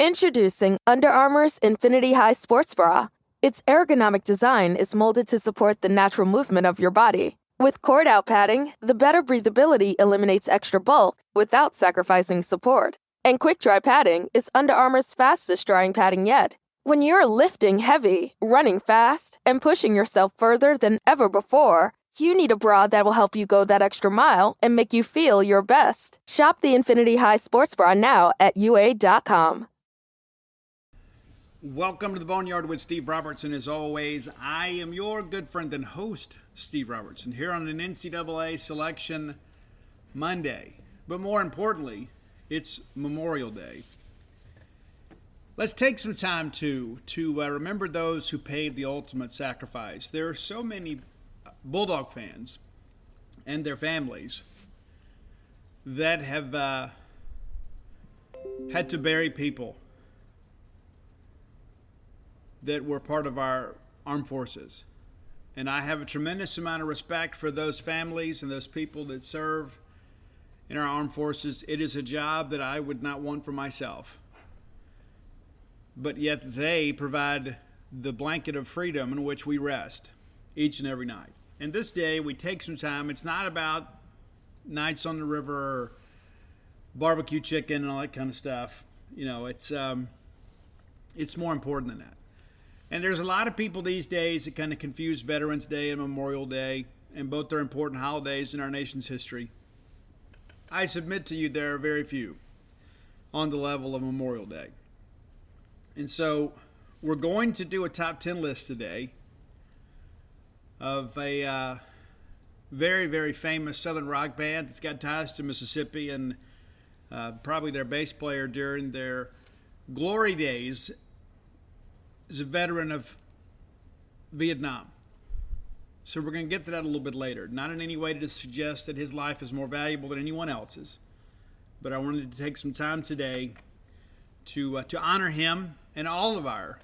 Introducing Under Armour's Infinity High Sports Bra. Its ergonomic design is molded to support the natural movement of your body. With cord-out padding, the better breathability eliminates extra bulk without sacrificing support. And quick-dry padding is Under Armour's fastest-drying padding yet. When you're lifting heavy, running fast, and pushing yourself further than ever before, you need a bra that will help you go that extra mile and make you feel your best. Shop the Infinity High Sports Bra now at UA.com. Welcome to the Boneyard with Steve Robertson. As always, I am your good friend and host, Steve Robertson, here on an NCAA Selection Monday. But more importantly, it's Memorial Day. Let's take some time to remember those who paid the ultimate sacrifice. There are so many Bulldog fans and their families that have had to bury people that were part of our armed forces. And I have a tremendous amount of respect for those families and those people that serve in our armed forces. It is a job that I would not want for myself. But yet they provide the blanket of freedom in which we rest each and every night. And this day we take some time. It's not about nights on the river or barbecue chicken and all that kind of stuff. You know, it's more important than that. And there's a lot of people these days that kind of confuse Veterans Day and Memorial Day, and both are important holidays in our nation's history. I submit to you there are very few on the level of Memorial Day. And so we're going to do a top 10 list today of a very, very famous Southern rock band that's got ties to Mississippi, and probably their bass player during their glory days is a veteran of Vietnam. So we're going to get to that a little bit later. Not in any way to suggest that his life is more valuable than anyone else's, but I wanted to take some time today to honor him and all of our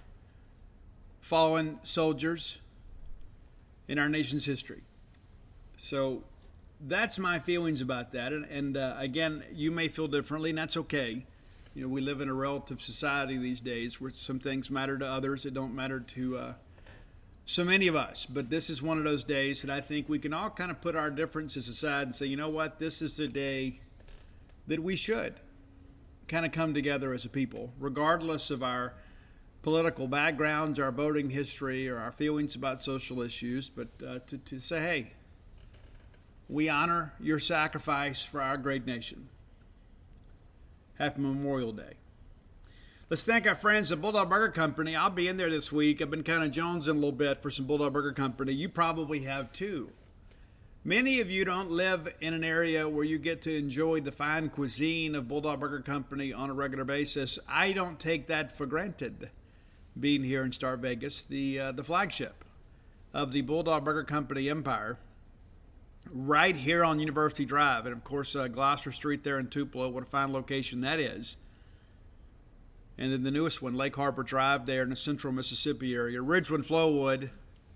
fallen soldiers in our nation's history. So that's my feelings about that. And again, you may feel differently, and that's okay. You know, we live in a relative society these days where some things matter to others that don't matter to so many of us. But this is one of those days that I think we can all kind of put our differences aside and say, you know what, this is the day that we should kind of come together as a people, regardless of our political backgrounds, our voting history, or our feelings about social issues, but to say, hey, we honor your sacrifice for our great nation. Happy Memorial Day. Let's thank our friends at Bulldog Burger Company. I'll be in there this week. I've been kind of jonesing a little bit for some Bulldog Burger Company. You probably have too. Many of you don't live in an area where you get to enjoy the fine cuisine of Bulldog Burger Company on a regular basis. I don't take that for granted, being here in Star Vegas, the flagship of the Bulldog Burger Company empire, right here on University Drive. And, of course, Gloucester Street there in Tupelo. What a fine location that is. And then the newest one, Lake Harbor Drive there in the central Mississippi area. Ridgewood, Flowwood,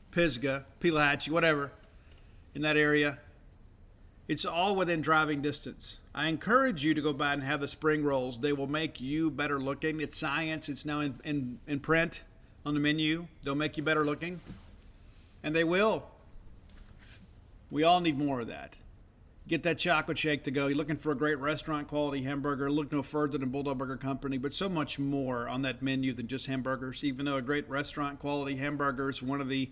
Pisgah, Pelahatchie, whatever, in that area. It's all within driving distance. I encourage you to go by and have the spring rolls. They will make you better looking. It's science. It's now in print on the menu. They'll make you better looking. And they will. We all need more of that. Get that chocolate shake to go. You're looking for a great restaurant quality hamburger. Look no further than Bulldog Burger Company, but so much more on that menu than just hamburgers, even though a great restaurant quality hamburger is one of the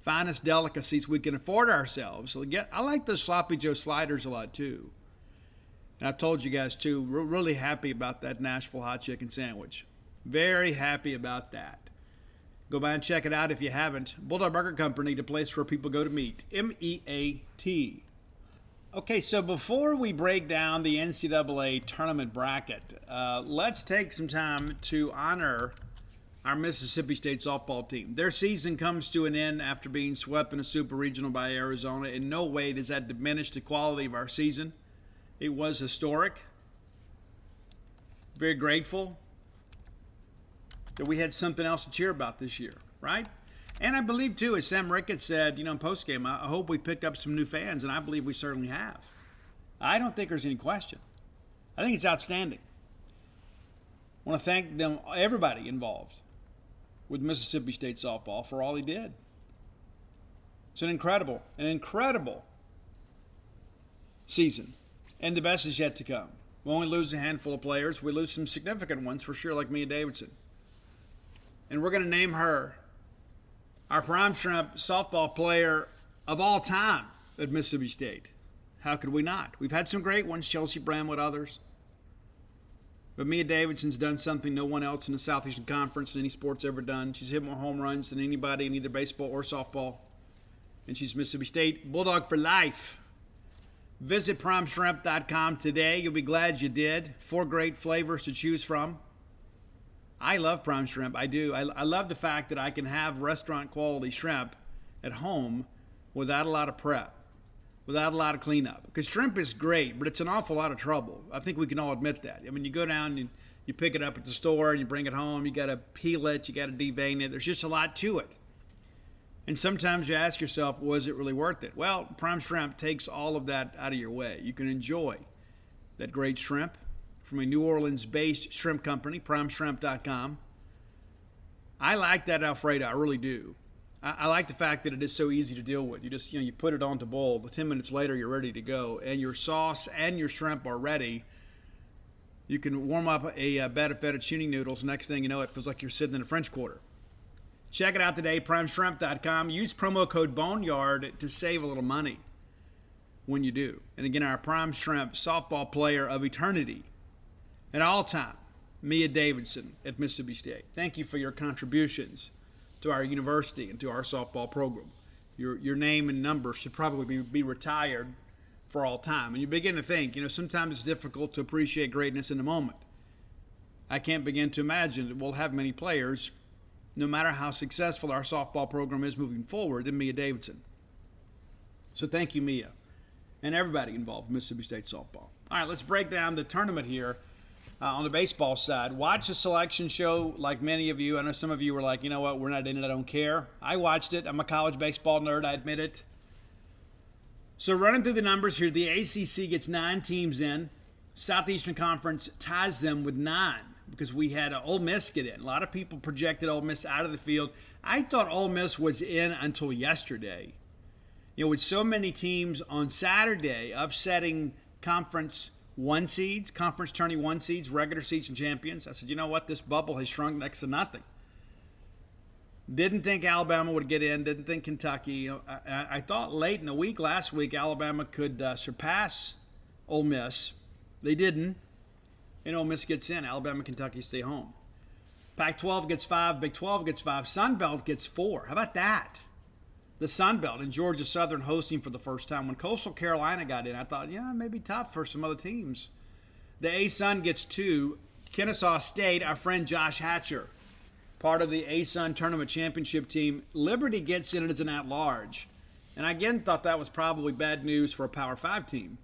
finest delicacies we can afford ourselves. So I like those Sloppy Joe sliders a lot too. And I've told you guys too, we're really happy about that Nashville hot chicken sandwich. Very happy about that. Go by and check it out if you haven't. Bulldog Burger Company, the place where people go to meet. MEAT. Okay, so before we break down the NCAA tournament bracket, let's take some time to honor our Mississippi State softball team. Their season comes to an end after being swept in a super regional by Arizona. In no way does that diminish the quality of our season. It was historic. Very grateful that we had something else to cheer about this year, right? And I believe, too, as Sam Ricketts said, in postgame, I hope we picked up some new fans, and I believe we certainly have. I don't think there's any question. I think it's outstanding. I want to thank them, everybody involved with Mississippi State softball for all he did. It's an incredible season. And the best is yet to come. We only lose a handful of players. We lose some significant ones for sure, like Mia Davidson. And we're going to name her our Prime Shrimp softball player of all time at Mississippi State. How could we not? We've had some great ones, Chelsea Bramlett, others. But Mia Davidson's done something no one else in the Southeastern Conference in any sport's ever done. She's hit more home runs than anybody in either baseball or softball. And she's Mississippi State Bulldog for life. Visit primeshrimp.com today. You'll be glad you did. 4 great flavors to choose from. I love prime shrimp. I do. I love the fact that I can have restaurant quality shrimp at home without a lot of prep, without a lot of cleanup. Because shrimp is great, but it's an awful lot of trouble. I think we can all admit that. I mean, you go down and you pick it up at the store and you bring it home. You got to peel it. You got to devein it. There's just a lot to it. And sometimes you ask yourself, was it really worth it? Well, Prime Shrimp takes all of that out of your way. You can enjoy that great shrimp from a New Orleans-based shrimp company, primeshrimp.com. I like that Alfredo. I really do. I like the fact that it is so easy to deal with. You just, you put it on the bowl. 10 minutes later, you're ready to go. And your sauce and your shrimp are ready. You can warm up a bed of fettuccine noodles. Next thing you know, it feels like you're sitting in a French Quarter. Check it out today, primeshrimp.com. Use promo code Boneyard to save a little money when you do. And again, our Prime Shrimp softball player of eternity and all time, Mia Davidson at Mississippi State. Thank you for your contributions to our university and to our softball program. Your name and number should probably be retired for all time. And you begin to think, sometimes it's difficult to appreciate greatness in the moment. I can't begin to imagine that we'll have many players, no matter how successful our softball program is moving forward, than Mia Davidson. So thank you, Mia, and everybody involved in Mississippi State softball. All right, let's break down the tournament here on the baseball side. Watch the selection show like many of you. I know some of you were like, you know what, we're not in it, I don't care. I watched it. I'm a college baseball nerd, I admit it. So running through the numbers here, the ACC gets 9 teams in. Southeastern Conference ties them with 9. Because we had Ole Miss get in. A lot of people projected Ole Miss out of the field. I thought Ole Miss was in until yesterday. With so many teams on Saturday upsetting conference tourney 1 seeds, regular season champions, I said, you know what? This bubble has shrunk next to nothing. Didn't think Alabama would get in. Didn't think Kentucky. I thought late in the week, last week, Alabama could surpass Ole Miss. They didn't. And Ole Miss gets in. Alabama, Kentucky stay home. Pac-12 gets 5. Big 12 gets 5. Sun Belt gets 4. How about that? The Sun Belt and Georgia Southern hosting for the first time. When Coastal Carolina got in, I thought, maybe tough for some other teams. The A-Sun gets 2. Kennesaw State, our friend Josh Hatcher, part of the A-Sun Tournament Championship team. Liberty gets in as an at-large. And I again thought that was probably bad news for a Power 5 team.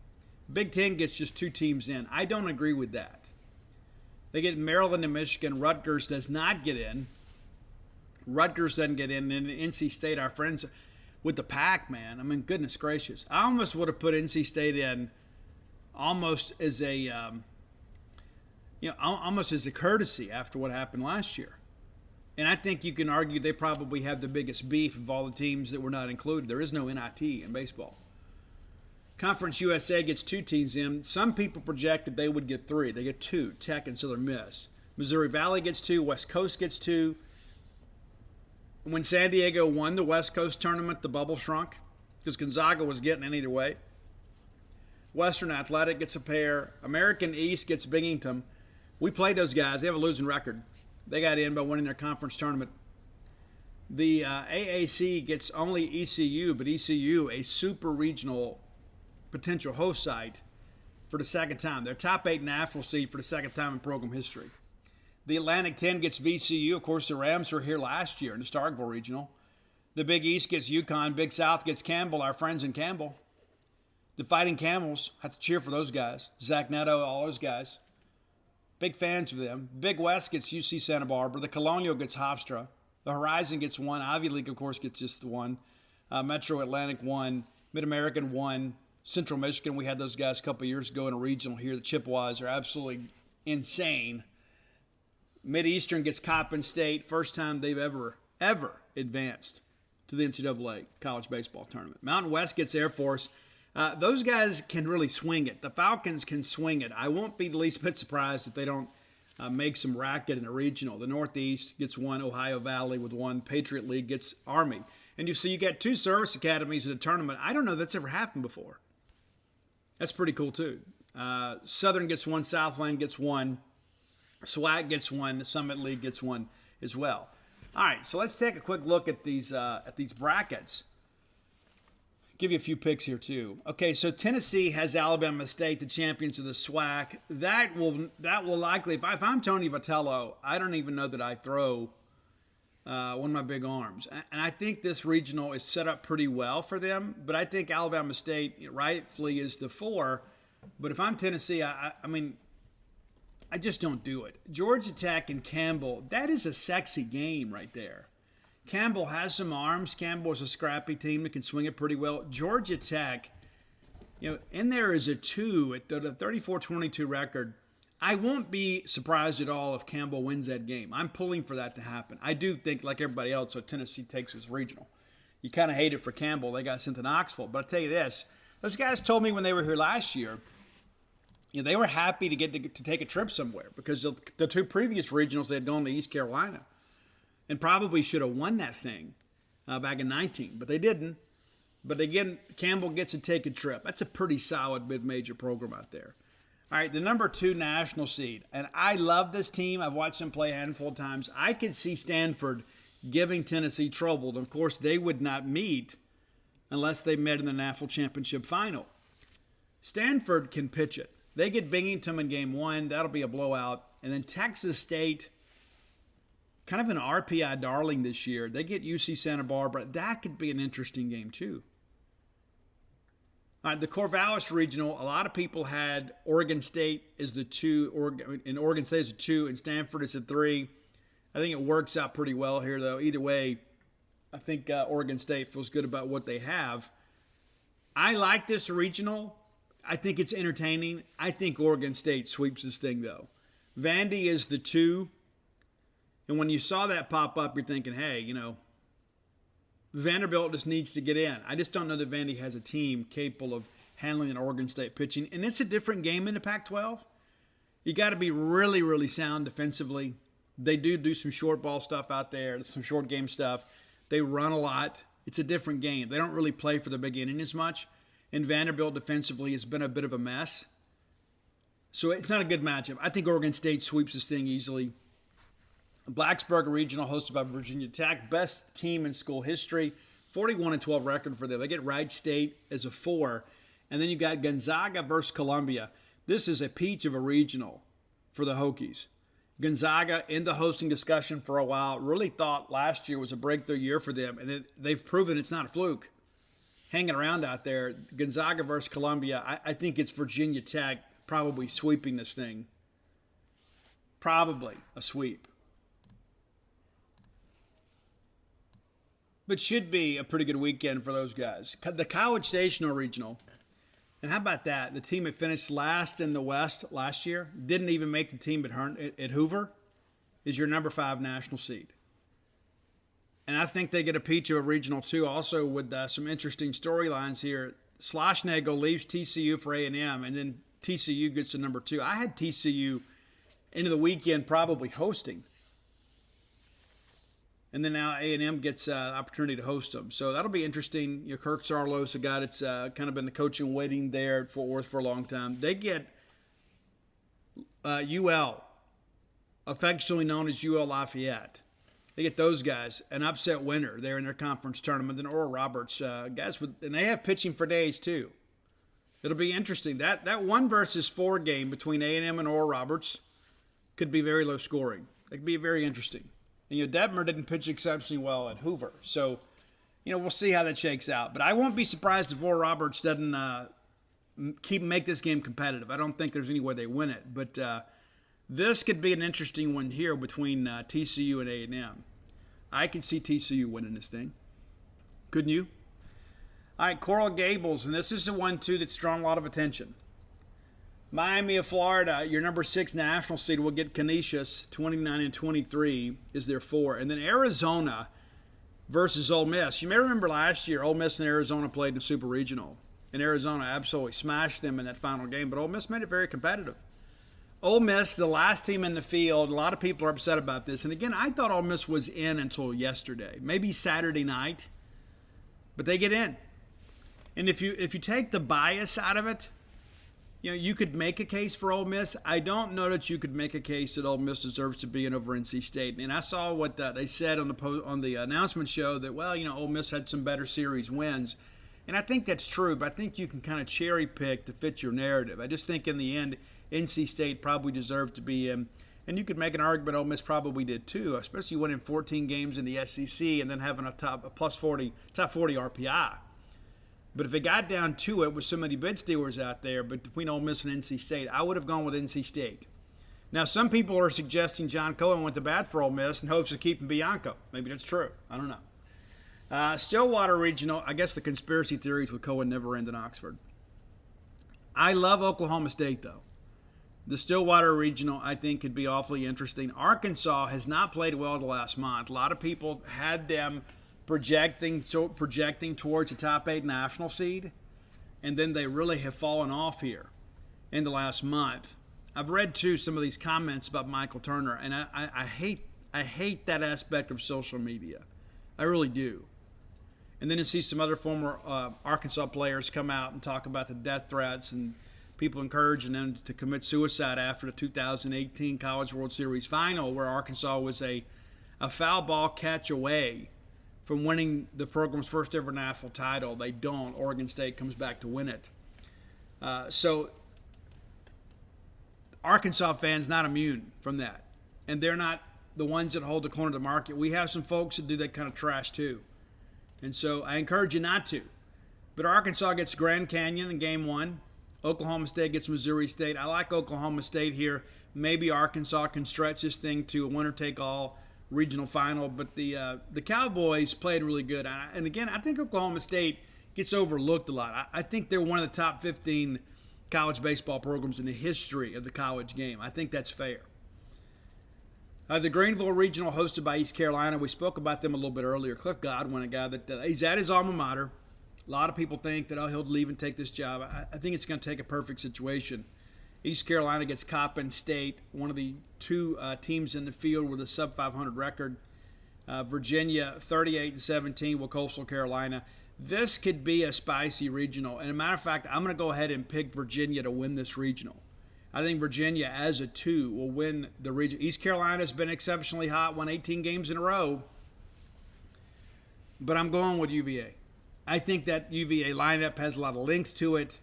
Big 10 gets just 2 teams in. I don't agree with that. They get Maryland and Michigan. Rutgers does not get in. Rutgers doesn't get in. And NC State, our friends with the pack, man. I mean, goodness gracious. I almost would have put NC State in almost as a, almost as a courtesy after what happened last year. And I think you can argue they probably have the biggest beef of all the teams that were not included. There is no NIT in baseball. Conference USA gets 2 teams in. Some people projected they would get 3. They get 2, Tech and Southern Miss. Missouri Valley gets 2. West Coast gets 2. When San Diego won the West Coast tournament, the bubble shrunk because Gonzaga was getting in either way. Western Athletic gets a pair. American East gets Binghamton. We played those guys. They have a losing record. They got in by winning their conference tournament. The AAC gets only ECU, but ECU, a super regional potential host site for the second time. They're top 8 NAFL seed for the second time in program history. The Atlantic 10 gets VCU. Of course, the Rams were here last year in the Starkville Regional. The Big East gets UConn. Big South gets Campbell, our friends in Campbell. The Fighting Camels, have to cheer for those guys. Zach Neto, all those guys. Big fans of them. Big West gets UC Santa Barbara. The Colonial gets Hofstra. The Horizon gets 1. Ivy League, of course, gets just the 1. Metro Atlantic 1. Mid-American 1. Central Michigan, we had those guys a couple of years ago in a regional here. The Chippewas are absolutely insane. Mid-Eastern gets Coppin State. First time they've ever advanced to the NCAA college baseball tournament. Mountain West gets Air Force. Those guys can really swing it. The Falcons can swing it. I won't be the least bit surprised if they don't make some racket in the regional. The Northeast gets one. Ohio Valley with one. Patriot League gets Army. And you get 2 service academies in a tournament. I don't know that's ever happened before. That's pretty cool, too. Southern gets one. Southland gets one. SWAC gets one. The Summit League gets one as well. All right, so let's take a quick look at these brackets. Give you a few picks here, too. Okay, so Tennessee has Alabama State, the champions of the SWAC. That will likely, if I'm Tony Vitello, I don't even know that I throw one of my big arms. And I think this regional is set up pretty well for them, but I think Alabama State rightfully is the 4. But if I'm Tennessee, I mean, I just don't do it. Georgia Tech and Campbell, that is a sexy game right there. Campbell has some arms. Campbell is a scrappy team that can swing it pretty well. Georgia Tech, in there is a 2 at the 34-22 record. I won't be surprised at all if Campbell wins that game. I'm pulling for that to happen. I do think, like everybody else, so Tennessee takes this regional. You kind of hate it for Campbell. They got sent to Knoxville. But I'll tell you this. Those guys told me when they were here last year, they were happy to get to take a trip somewhere because the 2 previous regionals they had gone to East Carolina and probably should have won that thing back in 19, but they didn't. But again, Campbell gets to take a trip. That's a pretty solid mid-major program out there. All right, the number 2 national seed, and I love this team. I've watched them play a handful of times. I could see Stanford giving Tennessee trouble. And of course, they would not meet unless they met in the national championship final. Stanford can pitch it. They get Binghamton in game 1. That'll be a blowout. And then Texas State, kind of an RPI darling this year. They get UC Santa Barbara. That could be an interesting game, too. All right, the Corvallis Regional, a lot of people had Oregon State as the 2, and Oregon State as a 2, and Stanford as a 3. I think it works out pretty well here, though. Either way, I think Oregon State feels good about what they have. I like this regional. I think it's entertaining. I think Oregon State sweeps this thing, though. Vandy is the 2. And when you saw that pop up, you're thinking, hey, Vanderbilt just needs to get in. I just don't know that Vandy has a team capable of handling an Oregon State pitching. And it's a different game in the Pac-12. You got to be really, really sound defensively. They do some short ball stuff out there, some short game stuff. They run a lot. It's a different game. They don't really play for the big inning as much. And Vanderbilt defensively has been a bit of a mess. So it's not a good matchup. I think Oregon State sweeps this thing easily. Blacksburg Regional, hosted by Virginia Tech, best team in school history, 41-12 record for them. They get Wright State as a 4, and then you got Gonzaga versus Columbia. This is a peach of a regional for the Hokies. Gonzaga in the hosting discussion for a while. Really thought last year was a breakthrough year for them, and they've proven it's not a fluke. Hanging around out there, Gonzaga versus Columbia. I think it's Virginia Tech probably sweeping this thing. Probably a sweep. But should be a pretty good weekend for those guys. The College Station Regional, and how about that? The team that finished last in the West last year, didn't even make the team at Hoover, is your number 5 national seed. And I think they get a peach of a regional too, also with some interesting storylines here. Schlossnagle leaves TCU for A&M, and then TCU gets to number 2. I had TCU into the weekend probably hosting. And then now A&M gets opportunity to host them. So that'll be interesting. Kirk Sarlos, a guy that's kind of been the coaching waiting there at Fort Worth for a long time. They get UL, affectionately known as UL Lafayette. They get those guys, an upset winner there in their conference tournament. And Oral Roberts, guys, and they have pitching for days too. It'll be interesting. That 1-4 game between A&M and Oral Roberts could be very low scoring. It could be very interesting. And Detmer didn't pitch exceptionally well at Hoover. So, we'll see how that shakes out. But I won't be surprised if Oral Roberts doesn't make this game competitive. I don't think there's any way they win it. But this could be an interesting one here between TCU and A&M. I could see TCU winning this thing. Couldn't you? All right, Coral Gables. And this is the one, too, that's drawn a lot of attention. Miami of Florida, your number 6 national seed, will get Canisius. 29-23 is their 4. And then Arizona versus Ole Miss. You may remember last year, Ole Miss and Arizona played in the Super Regional. And Arizona absolutely smashed them in that final game. But Ole Miss made it very competitive. Ole Miss, the last team in the field. A lot of people are upset about this. And again, I thought Ole Miss was in until yesterday. Maybe Saturday night. But they get in. And if you take the bias out of it, you could make a case for Ole Miss. I don't know that you could make a case that Ole Miss deserves to be in over NC State. And I saw what they said on the announcement show that, Ole Miss had some better series wins. And I think that's true, but I think you can kind of cherry pick to fit your narrative. I just think in the end, NC State probably deserved to be in. And you could make an argument Ole Miss probably did too, especially winning 14 games in the SEC and then having a top 40 RPI. But if it got down to it with so many bid stealers out there, but between Ole Miss and NC State, I would have gone with NC State. Now, some people are suggesting John Cohen went to bat for Ole Miss in hopes of keeping Bianco. Maybe that's true. I don't know. Stillwater Regional, I guess the conspiracy theories with Cohen never end in Oxford. I love Oklahoma State, though. The Stillwater Regional, I think, could be awfully interesting. Arkansas has not played well the last month. A lot of people had them projecting towards the top 8 national seed, and then they really have fallen off here in the last month. I've read, too, some of these comments about Michael Turner, and I hate that aspect of social media. I really do. And then to see some other former Arkansas players come out and talk about the death threats and people encouraging them to commit suicide after the 2018 College World Series final, where Arkansas was a foul ball catch away from winning the program's first ever national title. They don't. Oregon State comes back to win it. So Arkansas fans not immune from that. And they're not the ones that hold the corner of the market. We have some folks that do that kind of trash too. And so I encourage you not to. But Arkansas gets Grand Canyon in game 1. Oklahoma State gets Missouri State. I like Oklahoma State here. Maybe Arkansas can stretch this thing to a winner-take-all regional final. But the Cowboys played really good. And again, I think Oklahoma State gets overlooked a lot. I think they're one of the top 15 college baseball programs in the history of the college game. I think that's fair. The Greenville Regional, hosted by East Carolina. We spoke about them a little bit earlier. Cliff Godwin, a guy that he's at his alma mater. A lot of people think that he'll leave and take this job. I think it's going to take a perfect situation. East Carolina gets Coppin State, one of the 2 teams in the field with a sub-500 record. Virginia, 38-17 with Coastal Carolina. This could be a spicy regional. And as a matter of fact, I'm going to go ahead and pick Virginia to win this regional. I think Virginia, as a 2, will win the region. East Carolina has been exceptionally hot, won 18 games in a row. But I'm going with UVA. I think that UVA lineup has a lot of length to it,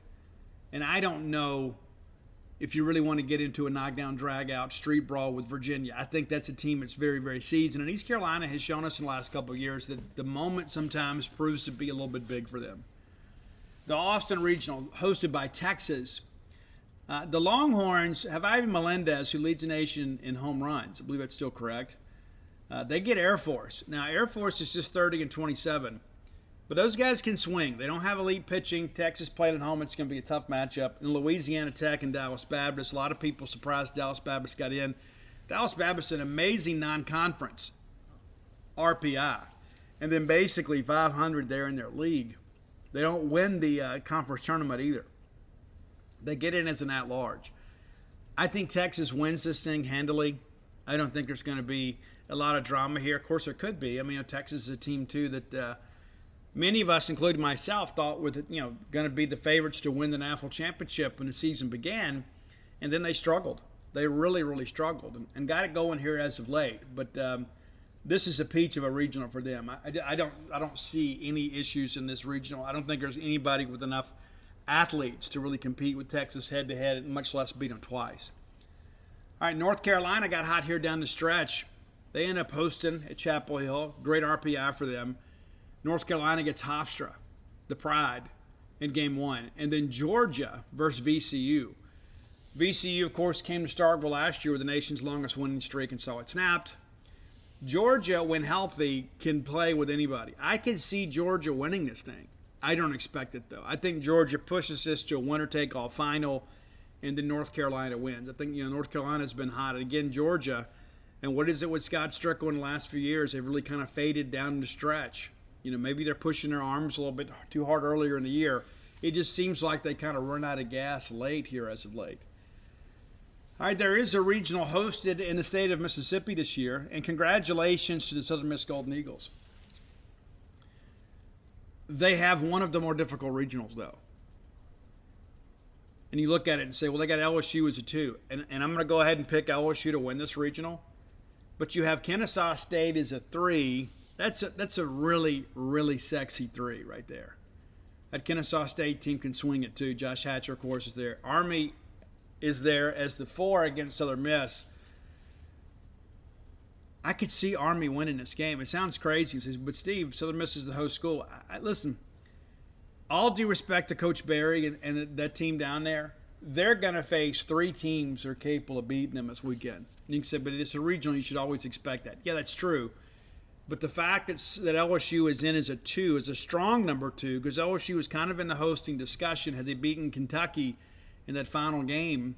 and I don't know if you really want to get into a knockdown, drag-out, street brawl with Virginia. I think that's a team that's very, very seasoned, and East Carolina has shown us in the last couple of years that the moment sometimes proves to be a little bit big for them. The Austin Regional, hosted by Texas. The Longhorns have Ivan Melendez, who leads the nation in home runs. I believe that's still correct. They get Air Force. Now, Air Force is just 30-27. But those guys can swing. They don't have elite pitching. Texas played at home. It's going to be a tough matchup. And Louisiana Tech and Dallas Baptist. A lot of people surprised Dallas Baptist got in. Dallas Baptist, an amazing non-conference RPI. And then basically 500 there in their league. They don't win the conference tournament either. They get in as an at-large. I think Texas wins this thing handily. I don't think there's going to be a lot of drama here. Of course, there could be. I mean, Texas is a team, too, that many of us, including myself, thought were going to be the favorites to win the national championship when the season began, and then they struggled. They really, really struggled and got it going here as of late. But this is a peach of a regional for them. I don't see any issues in this regional. I don't think there's anybody with enough athletes to really compete with Texas head-to-head, and much less beat them twice. All right, North Carolina got hot here down the stretch. They end up hosting at Chapel Hill. Great RPI for them. North Carolina gets Hofstra, the Pride, in game 1. And then Georgia versus VCU. VCU, of course, came to Starkville last year with the nation's longest winning streak and saw it snapped. Georgia, when healthy, can play with anybody. I can see Georgia winning this thing. I don't expect it, though. I think Georgia pushes this to a winner-take-all final, and then North Carolina wins. I think, North Carolina's been hot. And again, Georgia, and what is it with Scott Strickland in the last few years? They've really kind of faded down the stretch. Maybe they're pushing their arms a little bit too hard earlier in the year. It just seems like they kind of run out of gas late here as of late. All right, there is a regional hosted in the state of Mississippi this year, and congratulations to the Southern Miss Golden Eagles. They have one of the more difficult regionals, though. And you look at it and say, well, they got LSU as a 2. And I'm going to go ahead and pick LSU to win this regional. But you have Kennesaw State as a 3. That's a really, really sexy 3 right there. That Kennesaw State team can swing it too. Josh Hatcher, of course, is there. Army is there as the 4 against Southern Miss. I could see Army winning this game. It sounds crazy, but Steve, Southern Miss is the host school. Listen, all due respect to Coach Barry and that team down there, they're going to face 3 teams that are capable of beating them this weekend. And you can say, but it's a regional, you should always expect that. Yeah, that's true. But the fact that LSU is in as a 2 is a strong number 2, because LSU was kind of in the hosting discussion. Had they beaten Kentucky in that final game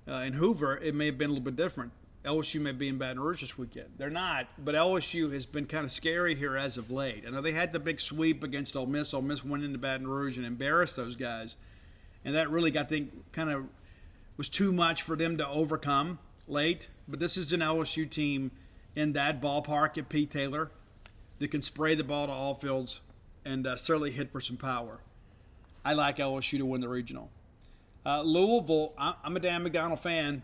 in Hoover, it may have been a little bit different. LSU may be in Baton Rouge this weekend. They're not, but LSU has been kind of scary here as of late. I know they had the big sweep against Ole Miss. Ole Miss went into Baton Rouge and embarrassed those guys. And that really, I think, kind of was too much for them to overcome late. But this is an LSU team in that ballpark at Pete Taylor that can spray the ball to all fields and certainly hit for some power. I like LSU to win the regional. Louisville, I'm a Dan McDonald fan,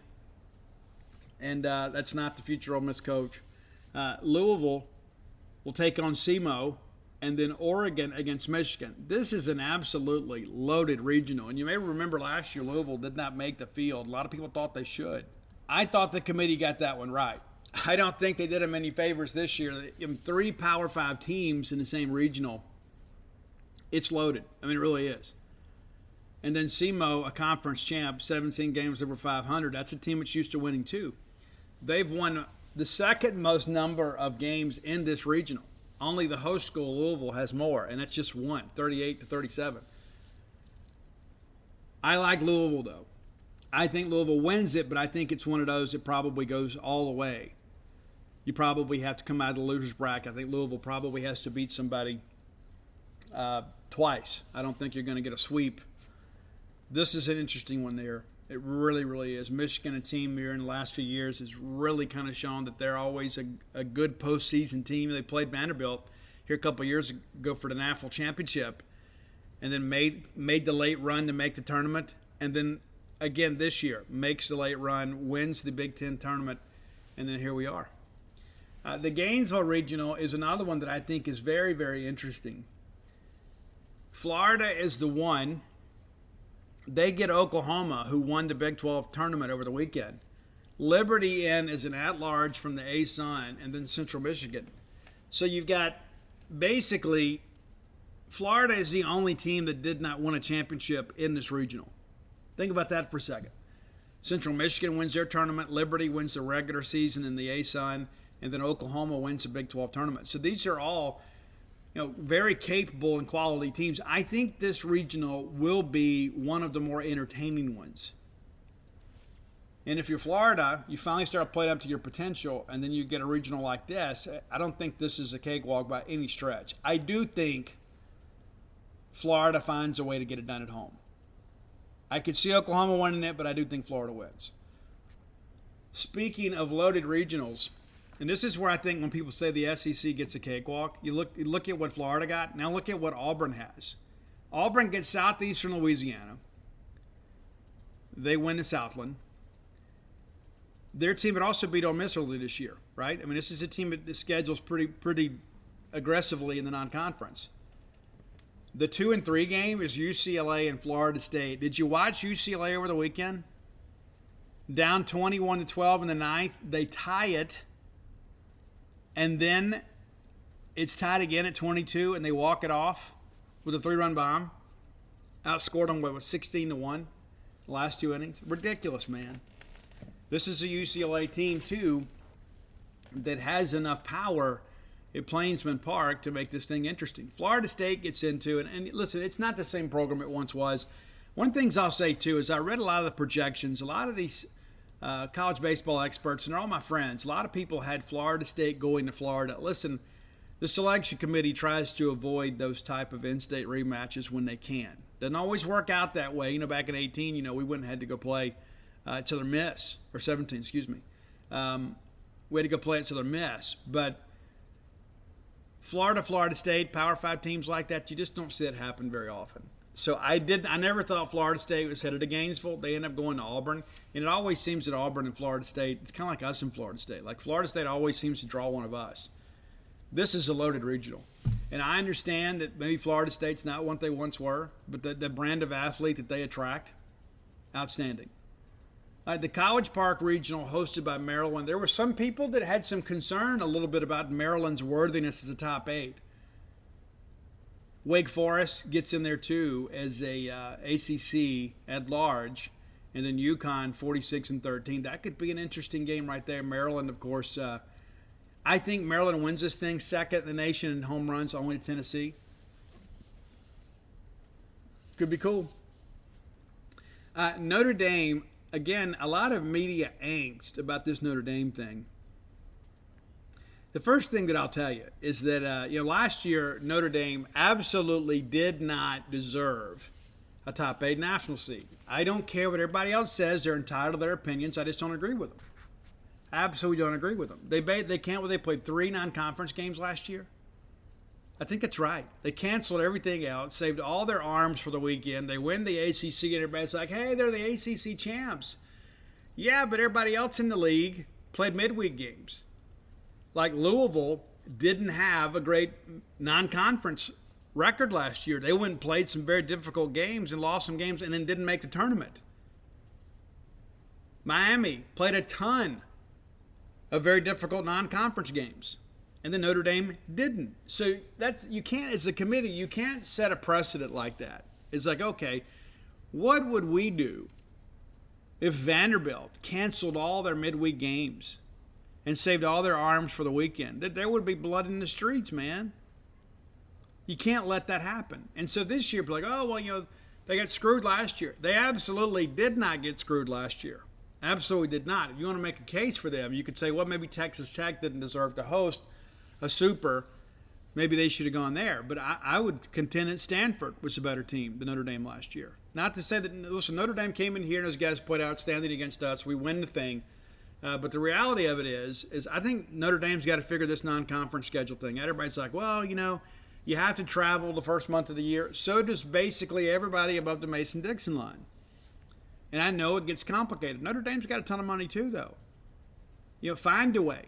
and that's not the future Ole Miss coach. Louisville will take on SEMO, and then Oregon against Michigan. This is an absolutely loaded regional. And you may remember last year Louisville did not make the field. A lot of people thought they should. I thought the committee got that one right. I don't think they did them any favors this year. 3 Power 5 teams in the same regional. It's loaded. I mean, it really is. And then SEMO, a conference champ, 17 games over 500. That's a team that's used to winning too. They've won the second most number of games in this regional. Only the host school, Louisville, has more, and that's just 1, 38 to 37. I like Louisville, though. I think Louisville wins it, but I think it's one of those that probably goes all the way. You probably have to come out of the loser's bracket. I think Louisville probably has to beat somebody twice. I don't think you're going to get a sweep. This is an interesting one there. It really, really is. Michigan, a team here in the last few years, has really kind of shown that they're always a good postseason team. They played Vanderbilt here a couple of years ago for the national championship, and then made the late run to make the tournament. And then again this year makes the late run, wins the Big Ten tournament, and then here we are. The Gainesville Regional is another one that I think is very, very interesting. Florida is the 1. They get Oklahoma, who won the Big 12 tournament over the weekend. Liberty in is an at-large from the A-Sun, and then Central Michigan. So you've got basically Florida is the only team that did not win a championship in this regional. Think about that for a second. Central Michigan wins their tournament. Liberty wins the regular season in the A-Sun, and then Oklahoma wins the Big 12 tournament. So these are all very capable and quality teams. I think this regional will be one of the more entertaining ones. And if you're Florida, you finally start playing up to your potential, and then you get a regional like this. I don't think this is a cakewalk by any stretch. I do think Florida finds a way to get it done at home. I could see Oklahoma winning it, but I do think Florida wins. Speaking of loaded regionals, and this is where I think when people say the SEC gets a cakewalk, you look at what Florida got. Now look at what Auburn has. Auburn gets Southeastern Louisiana. They win the Southland. Their team had also beat Ole Miss early this year, right? I mean, this is a team that schedules pretty aggressively in the non-conference. The 2 and 3 game is UCLA and Florida State. Did you watch UCLA over the weekend? Down 21-12 in the ninth. They tie it. And then it's tied again at 22, and they walk it off with a 3-run bomb. Outscored them with 16-1 the last 2 innings. Ridiculous, man. This is a UCLA team, too, that has enough power at Plainsman Park to make this thing interesting. Florida State gets into it, and listen, it's not the same program it once was One of the things I'll say, too, is I read a lot of the projections. A lot of these college baseball experts, and they're all my friends, a lot of people had Florida State going to Florida. Listen, the selection committee tries to avoid those type of in-state rematches when they can. Doesn't always work out that way. Back in 18, we wouldn't have had to go play at Southern Miss, or 17, excuse me. We had to go play at Southern Miss. But Florida State, Power 5 teams like that, you just don't see it happen very often. So I never thought Florida State was headed to Gainesville. They end up going to Auburn. And it always seems that Auburn and Florida State, it's kind of like us and Florida State. Like Florida State always seems to draw one of us. This is a loaded regional. And I understand that maybe Florida State's not what they once were, but the brand of athlete that they attract, outstanding. The College Park Regional hosted by Maryland, there were some people that had some concern a little bit about Maryland's worthiness as a top 8. Wake Forest gets in there too as a ACC at large, and then UConn 46-13. That could be an interesting game right there. Maryland, of course, I think Maryland wins this thing, second in the nation in home runs, only to Tennessee. Could be cool. Notre Dame, again, a lot of media angst about this Notre Dame thing. The first thing that I'll tell you is that, last year, Notre Dame absolutely did not deserve a top 8 national seed. I don't care what everybody else says. They're entitled to their opinions. I just don't agree with them. Absolutely don't agree with them. They played 3 non-conference games last year. I think that's right. They canceled everything out, saved all their arms for the weekend. They win the ACC, and everybody's like, hey, they're the ACC champs. Yeah, but everybody else in the league played midweek games. Like Louisville didn't have a great non-conference record last year. They went and played some very difficult games and lost some games and then didn't make the tournament. Miami played a ton of very difficult non-conference games, and then Notre Dame didn't. So you can't, as the committee, you can't set a precedent like that. It's like, okay, what would we do if Vanderbilt canceled all their midweek games and saved all their arms for the weekend? There would be blood in the streets, man. You can't let that happen. And so this year, like, oh, well, they got screwed last year. They absolutely did not get screwed last year. Absolutely did not. If you want to make a case for them, you could say, well, maybe Texas Tech didn't deserve to host a super. Maybe they should have gone there. But I would contend that Stanford was a better team than Notre Dame last year. Not to say that, listen, Notre Dame came in here and those guys played outstanding against us. We win the thing. But the reality of it is I think Notre Dame's got to figure this non-conference schedule thing out. Everybody's like, well, you have to travel the first month of the year. So does basically everybody above the Mason-Dixon line. And I know it gets complicated. Notre Dame's got a ton of money too, though. Find a way.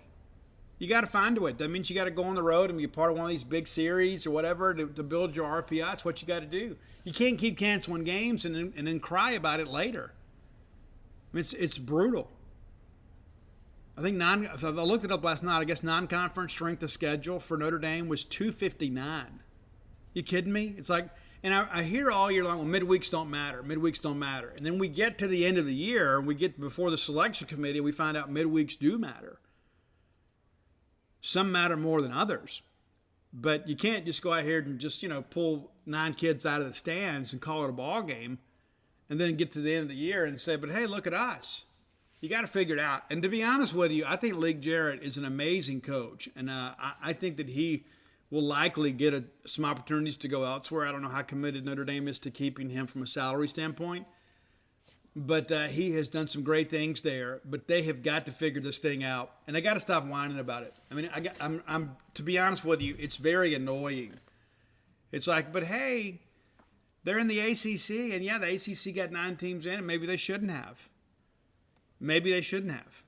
You got to find a way. That means you got to go on the road and be a part of one of these big series or whatever to build your RPI. That's what you got to do. You can't keep canceling games and then cry about it later. I mean, it's brutal. I think I looked it up last night. I guess non-conference strength of schedule for Notre Dame was 259. You kidding me? It's like, and I hear all year long, well, midweeks don't matter. Midweeks don't matter. And then we get to the end of the year, and we get before the selection committee, we find out midweeks do matter. Some matter more than others. But you can't just go out here and just, pull 9 kids out of the stands and call it a ball game and then get to the end of the year and say, but hey, look at us. You got to figure it out. And to be honest with you, I think League Jarrett is an amazing coach. And I think that he will likely get some opportunities to go elsewhere. I don't know how committed Notre Dame is to keeping him from a salary standpoint. But he has done some great things there. But they have got to figure this thing out. And they got to stop whining about it. I mean, I'm to be honest with you, it's very annoying. It's like, but hey, they're in the ACC. And yeah, the ACC got 9 teams in, and maybe they shouldn't have. Maybe they shouldn't have.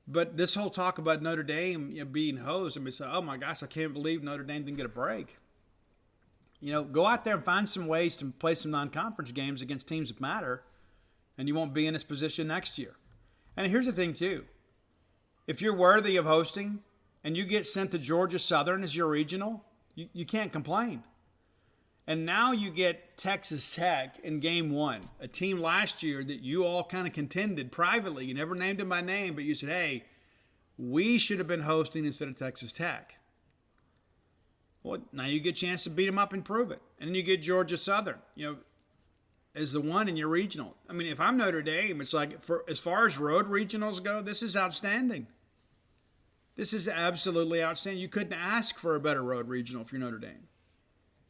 But this whole talk about Notre Dame being hosed, I mean, so, oh my gosh, I can't believe Notre Dame didn't get a break. Go out there and find some ways to play some non-conference games against teams that matter, and you won't be in this position next year. And here's the thing, too. If you're worthy of hosting and you get sent to Georgia Southern as your regional, you can't complain. And now you get Texas Tech in game 1, a team last year that you all kind of contended privately. You never named them by name, but you said, hey, we should have been hosting instead of Texas Tech. Well, now you get a chance to beat them up and prove it. And then you get Georgia Southern. as the one in your regional. I mean, if I'm Notre Dame, it's like, for as far as road regionals go, this is outstanding. This is absolutely outstanding. You couldn't ask for a better road regional if you're Notre Dame.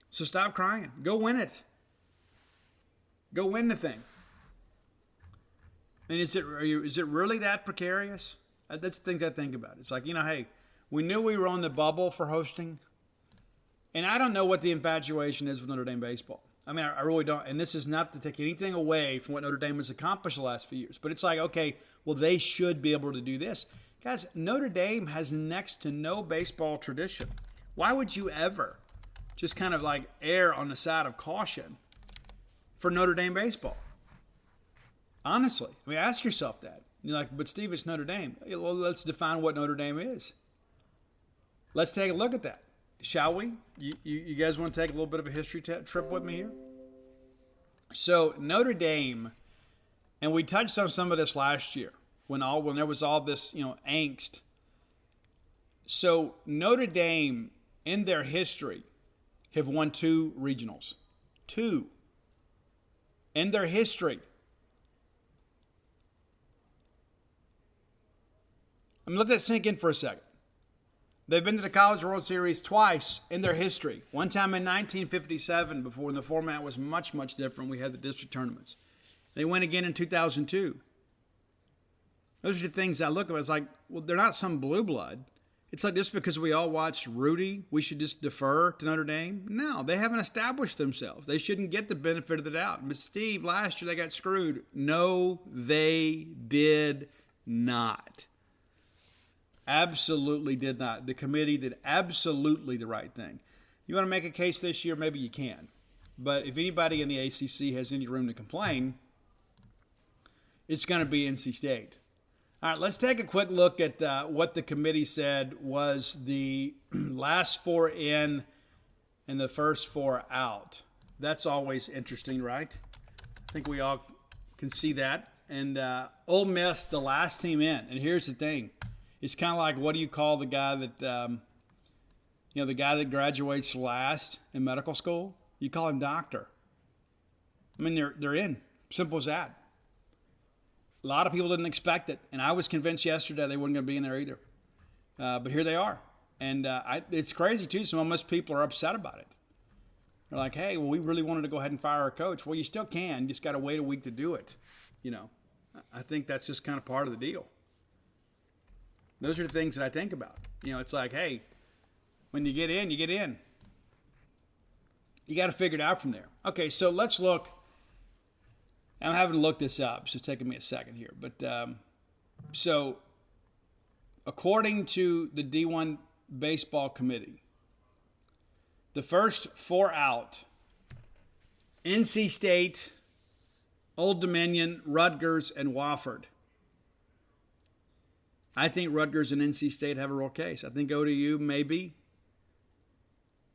So stop crying. Go win it. Go win the thing. And is it really that precarious? That's the things I think about. It's like, hey, we knew we were on the bubble for hosting. And I don't know what the infatuation is with Notre Dame baseball. I mean, I really don't. And this is not to take anything away from what Notre Dame has accomplished the last few years. But it's like, okay, well, they should be able to do this. Guys, Notre Dame has next to no baseball tradition. Why would you ever just kind of like err on the side of caution for Notre Dame baseball? Honestly, I mean, ask yourself that. You're like, but Steve, it's Notre Dame. Well, let's define what Notre Dame is. Let's take a look at that, shall we? You guys want to take a little bit of a history trip with me here? So Notre Dame, and we touched on some of this last year when there was all this angst. So Notre Dame, in their history, have won 2 regionals. 2. In their history. I mean, let that sink in for a second. They've been to the College World Series twice in their history. One time in 1957, before when the format was much, much different. We had the district tournaments. They went again in 2002. Those are the things I look at. It's like, well, they're not some blue blood. It's like just because we all watched Rudy, we should just defer to Notre Dame. No, they haven't established themselves. They shouldn't get the benefit of the doubt. But Steve, last year they got screwed. No, they did not. Absolutely did not. The committee did absolutely the right thing. You want to make a case this year, maybe you can. But if anybody in the ACC has any room to complain, it's going to be NC State. All right, let's take a quick look at what the committee said was the last 4 in and the first 4 out. That's always interesting, right? I think we all can see that. And Ole Miss, the last team in. And here's the thing. It's kind of like, what do you call the guy that, the guy that graduates last in medical school? You call him doctor. I mean, they're in. Simple as that. A lot of people didn't expect it, and I was convinced yesterday they weren't going to be in there either. But here they are. And it's crazy, too. Some Ole Miss people are upset about it. They're like, hey, well, we really wanted to go ahead and fire our coach. Well, you still can. You just got to wait a week to do it. I think that's just kind of part of the deal. Those are the things that I think about. It's like, hey, when you get in, you get in. You got to figure it out from there. Okay, so let's look. I'm having to look this up. So it's taking me a second here. But so according to the D1 Baseball Committee, the first 4 out, NC State, Old Dominion, Rutgers, and Wofford. I think Rutgers and NC State have a real case. I think ODU maybe.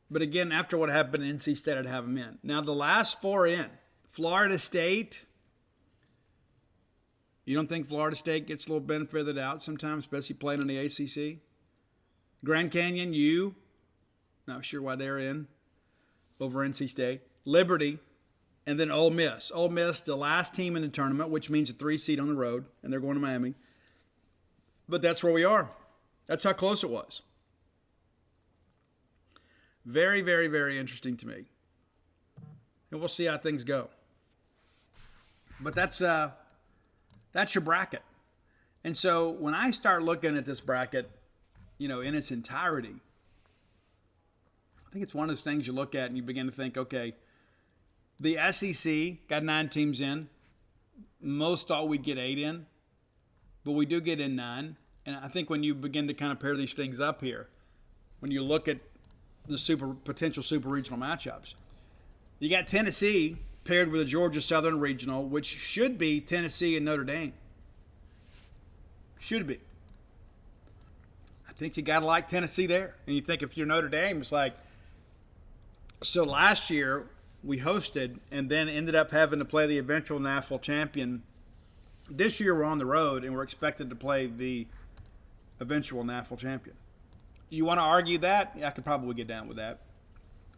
But again, after what happened in NC State, I'd have them in. Now, the last 4 in, Florida State. You don't think Florida State gets a little benefit of the doubt sometimes, especially playing in the ACC? Grand Canyon, not sure why they're in over NC State. Liberty, and then Ole Miss. Ole Miss, the last team in the tournament, which means a 3 seed on the road, and they're going to Miami. But that's where we are. That's how close it was. Very, very, very interesting to me. And we'll see how things go. But that's your bracket. And so when I start looking at this bracket, in its entirety, I think it's one of those things you look at and you begin to think, okay, the SEC got 9 teams in. Most thought we'd get 8 in. But we do get in 9. And I think when you begin to kind of pair these things up here, when you look at the potential super regional matchups, you got Tennessee paired with the Georgia Southern Regional, which should be Tennessee and Notre Dame. Should be. I think you got to like Tennessee there. And you think if you're Notre Dame, it's like, so last year we hosted and then ended up having to play the eventual national champion. This year we're on the road and we're expected to play the eventual national champion. You want to argue that? Yeah, I could probably get down with that.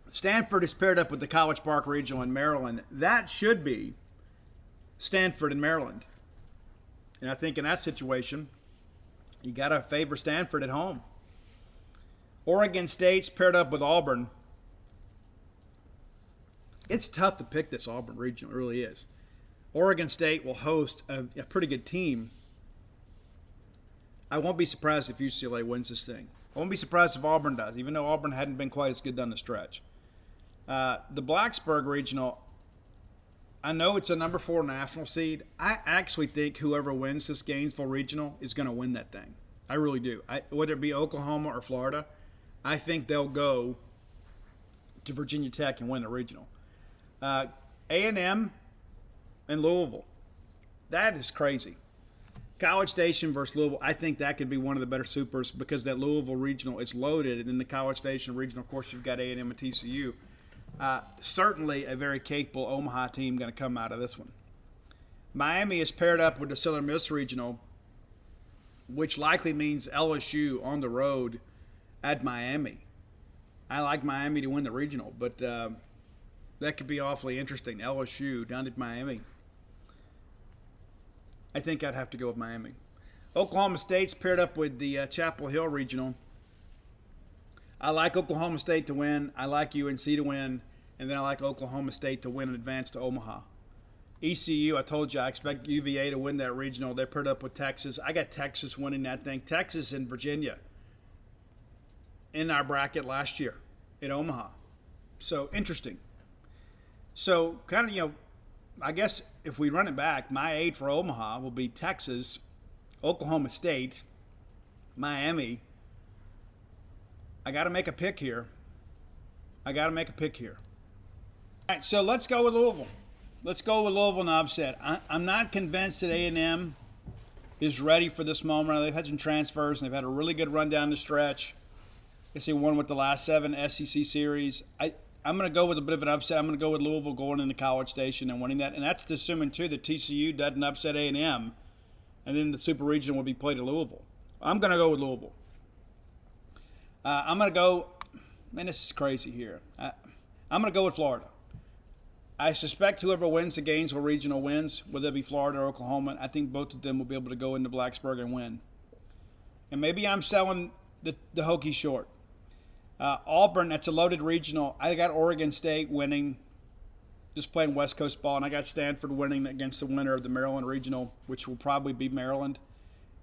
Stanford is paired up with the College Park Regional in Maryland. That should be Stanford in Maryland. And I think in that situation, you got to favor Stanford at home. Oregon State's paired up with Auburn. It's tough to pick this Auburn Regional. It really is. Oregon State will host a pretty good team. I won't be surprised if UCLA wins this thing. I won't be surprised if Auburn does, even though Auburn hadn't been quite as good down the stretch. The Blacksburg Regional, I know it's a number 4 national seed. I actually think whoever wins this Gainesville Regional is going to win that thing. I really do. Whether it be Oklahoma or Florida, I think they'll go to Virginia Tech and win the regional. A&M and Louisville. That is crazy. College Station versus Louisville, I think that could be one of the better supers because that Louisville Regional is loaded. And then the College Station Regional, of course, you've got A&M and TCU. Certainly a very capable Omaha team going to come out of this one. Miami is paired up with the Southern Miss Regional, which likely means LSU on the road at Miami. I like Miami to win the regional, but that could be awfully interesting. LSU down at Miami. I think I'd have to go with Miami. Oklahoma State's paired up with the Chapel Hill Regional. I like Oklahoma State to win. I like UNC to win. And then I like Oklahoma State to win and advance to Omaha. ECU, I told you, I expect UVA to win that regional. They're paired up with Texas. I got Texas winning that thing. Texas and Virginia in our bracket last year in Omaha. So, interesting. So, kind of, I guess if we run it back, my 8 for Omaha will be Texas, Oklahoma State, Miami. I got to make a pick here. All right, so let's go with Louisville. Let's go with Louisville and upset. I'm not convinced that A&M is ready for this moment. They've had some transfers, and they've had a really good run down the stretch. I guess they won with the last 7 SEC series. I'm going to go with a bit of an upset. I'm going to go with Louisville going into College Station and winning that. And that's assuming, too, that TCU doesn't upset A&M, and then the Super Regional will be played at Louisville. I'm going to go with Louisville. I'm going to go – man, this is crazy here. I'm going to go with Florida. I suspect whoever wins the Gainesville Regional wins, whether it be Florida or Oklahoma. I think both of them will be able to go into Blacksburg and win. And maybe I'm selling the Hokies short. Auburn, that's a loaded regional. I got Oregon State winning, just playing West Coast ball, and I got Stanford winning against the winner of the Maryland Regional, which will probably be Maryland.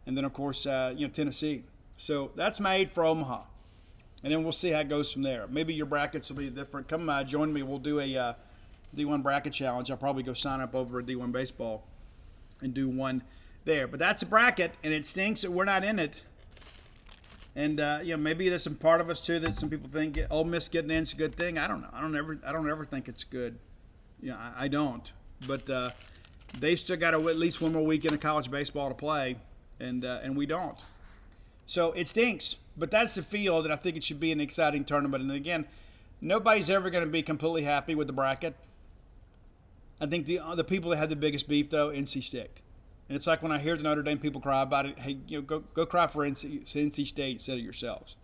And then, of course, Tennessee. So that's my 8 for Omaha. And then we'll see how it goes from there. Maybe your brackets will be different. Come join me. We'll do a D1 bracket challenge. I'll probably go sign up over at D1 Baseball and do one there. But that's a bracket, and it stinks that we're not in it. And maybe there's some part of us too that some people think Ole Miss getting in is a good thing. I don't know. I don't ever think it's good. I don't. But they've still got at least one more weekend of college baseball to play, and we don't. So it stinks. But that's the field, and I think it should be an exciting tournament. And again, nobody's ever going to be completely happy with the bracket. I think the people that had the biggest beef though, NC State. And it's like when I hear the Notre Dame people cry about it, hey, go cry for NC State instead of yourselves.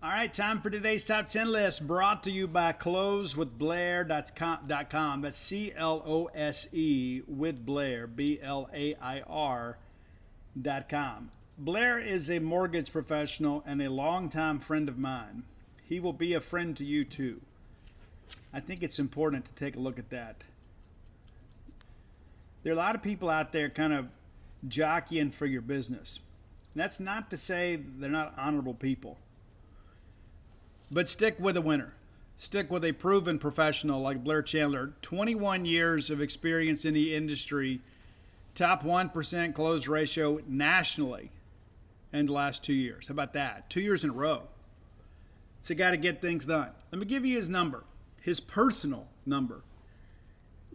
All right, time for today's top 10 list, brought to you by closewithblair.com. That's CLOSE with Blair, BLAIR.com. Blair is a mortgage professional and a longtime friend of mine. He will be a friend to you too. I think it's important to take a look at that. There are a lot of people out there kind of jockeying for your business. And that's not to say they're not honorable people. But stick with a winner. Stick with a proven professional like Blair Chandler. 21 years of experience in the industry. Top 1% close ratio nationally in the last 2 years. How about that? 2 years in a row. It's a guy to get things done. Let me give you his number. His personal number.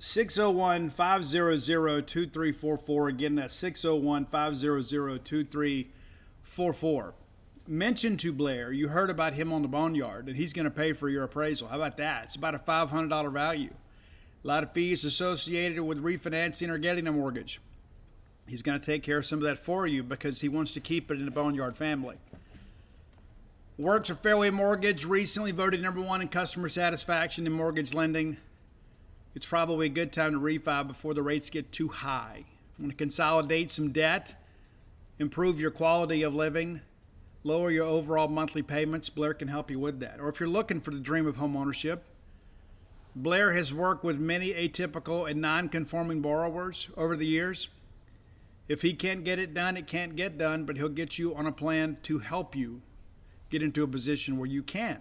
601-500-2344. Again, that's 601-500-2344. Mention to Blair, you heard about him on the Boneyard, and he's going to pay for your appraisal. How about that? It's about a $500 value. A lot of fees associated with refinancing or getting a mortgage. He's going to take care of some of that for you because he wants to keep it in the Boneyard family. Works for Fairway Mortgage, recently voted number 1 in customer satisfaction in mortgage lending. it's probably a good time to refi before the rates get too high. If you want to consolidate some debt, improve your quality of living, lower your overall monthly payments, Blair can help you with that. Or if you're looking for the dream of home ownership, Blair has worked with many atypical and non-conforming borrowers over the years. If he can't get it done, it can't get done, but he'll get you on a plan to help you get into a position where you can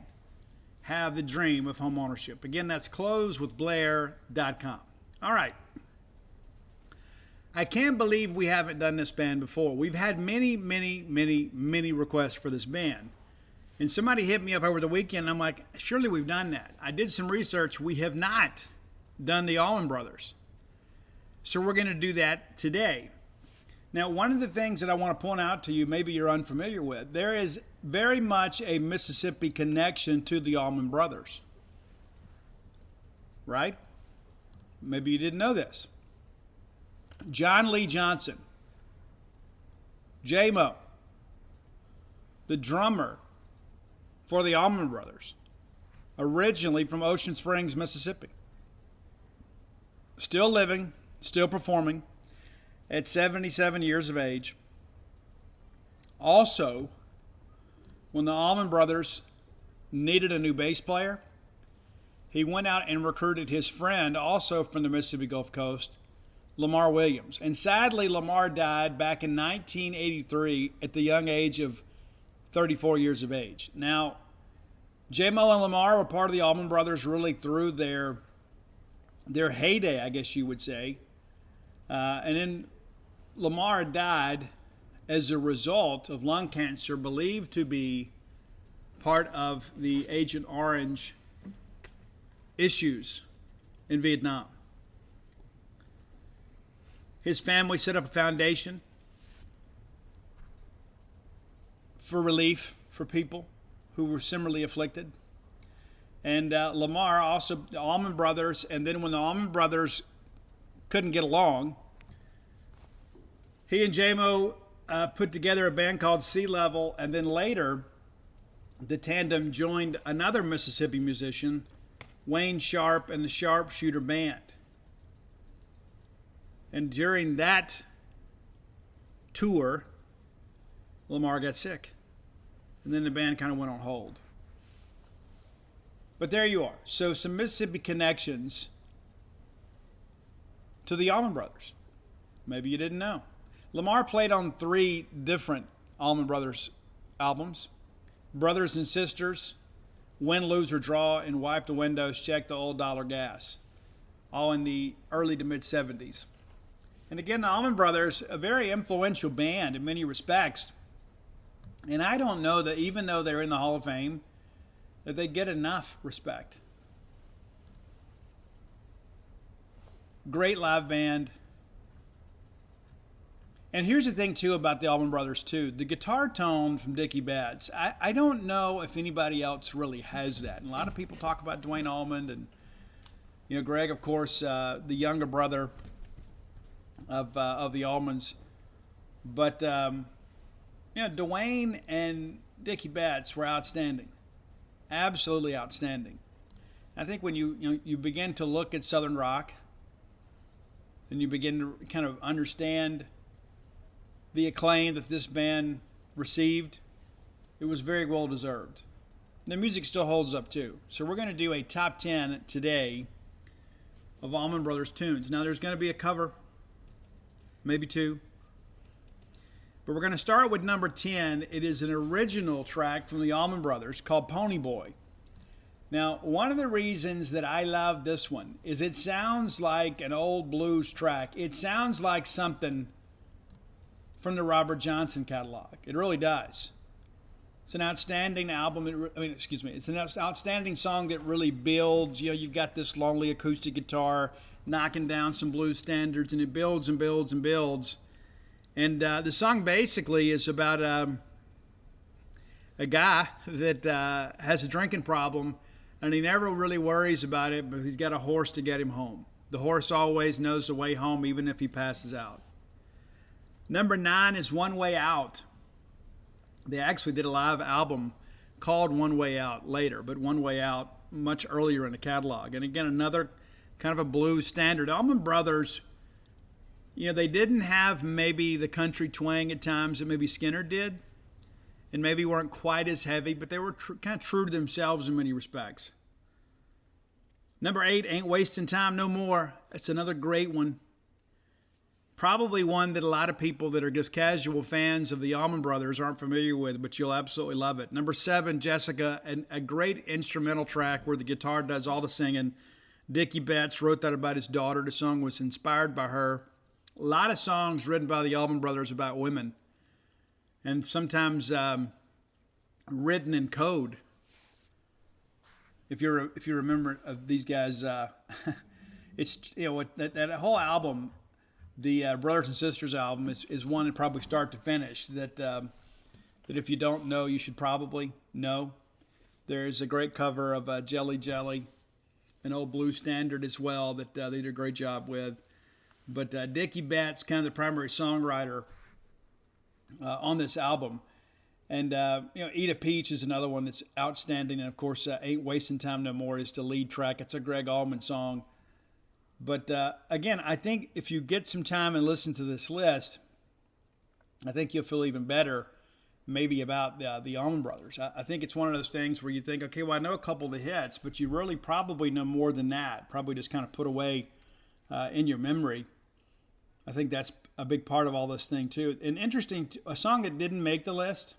have the dream of home ownership. Again, that's closewithblair.com. All right. I can't believe we haven't done this band before. We've had many requests for this band. And somebody hit me up over the weekend, and I'm like, surely we've done that. I did some research. We have not done the Allman Brothers. So we're going to do that today. Now, one of the things that I want to point out to you, maybe you're unfamiliar with, there is very much a Mississippi connection to the Allman Brothers. Right? Maybe you didn't know this. John Lee Johnson, J-Mo, the drummer for the Allman Brothers, originally from Ocean Springs, Mississippi. Still living, still performing at 77 years of age. Also, when the Allman Brothers needed a new bass player, he went out and recruited his friend, also from the Mississippi Gulf Coast, Lamar Williams. And sadly, Lamar died back in 1983 at the young age of 34 years of age. Now, J-Mo and Lamar were part of the Allman Brothers really through their heyday, I guess you would say. And then Lamar died as a result of lung cancer, believed to be part of the Agent Orange issues in Vietnam. His family set up a foundation for relief for people who were similarly afflicted. And Lamar also, the Allman Brothers, and then when the Allman Brothers couldn't get along, he and J-Mo put together a band called Sea Level, and then later the tandem joined another Mississippi musician, Wayne Sharp, and the Sharpshooter Band. And during that tour, Lamar got sick. And then the band kind of went on hold. But there you are. So some Mississippi connections to the Allman Brothers. Maybe you didn't know. Lamar played on 3 different Allman Brothers albums. Brothers and Sisters, Win, Lose, or Draw, and Wipe the Windows, Check the Old Dollar Gas. All in the early to mid-'70s. And again, the Allman Brothers, a very influential band in many respects. And I don't know that even though they're in the Hall of Fame, that they get enough respect. Great live band. And here's the thing, too, about the Allman Brothers, too. The guitar tone from Dickie Betts, I don't know if anybody else really has that. And a lot of people talk about Dwayne Allman and, Greg, of course, the younger brother of the Allmans. But, Dwayne and Dickie Betts were outstanding. Absolutely outstanding. I think when you begin to look at Southern rock, and you begin to kind of understand the acclaim that this band received, it was very well deserved. The music still holds up too. So we're going to do a top 10 today of Allman Brothers tunes. Now there's going to be a cover, maybe 2. But we're going to start with number 10. It is an original track from the Allman Brothers called Ponyboy. Now, one of the reasons that I love this one is it sounds like an old blues track. It sounds like something from the Robert Johnson catalog. It really does. It's an outstanding album. It's an outstanding song that really builds. You've got this lonely acoustic guitar knocking down some blues standards, and it builds and builds and builds. And the song basically is about a guy that has a drinking problem, and he never really worries about it, but he's got a horse to get him home. The horse always knows the way home, even if he passes out. Number 9 is One Way Out. They actually did a live album called One Way Out later, but One Way Out much earlier in the catalog. And again, another kind of a blues standard. Allman Brothers, they didn't have maybe the country twang at times that maybe Skinner did, and maybe weren't quite as heavy, but they were kind of true to themselves in many respects. Number 8, Ain't Wasting Time No More. That's another great one. Probably one that a lot of people that are just casual fans of the Allman Brothers aren't familiar with, but you'll absolutely love it. Number 7, Jessica, a great instrumental track where the guitar does all the singing. Dickie Betts wrote that about his daughter. The song was inspired by her. A lot of songs written by the Allman Brothers about women, and sometimes written in code. If you remember these guys, it's that whole album. The Brothers and Sisters album is one that probably start to finish that if you don't know, you should probably know. There's a great cover of Jelly Jelly, an old blues standard as well that they did a great job with. But Dickie Betts, kind of the primary songwriter on this album. And, Eat a Peach is another one that's outstanding. And, of course, Ain't Wasting Time No More is the lead track. It's a Greg Allman song. But, again, I think if you get some time and listen to this list, I think you'll feel even better maybe about the Allman Brothers. I think it's one of those things where you think, okay, well, I know a couple of the hits, but you really probably know more than that. Probably just kind of put away in your memory. I think that's a big part of all this thing, too. And interesting, a song that didn't make the list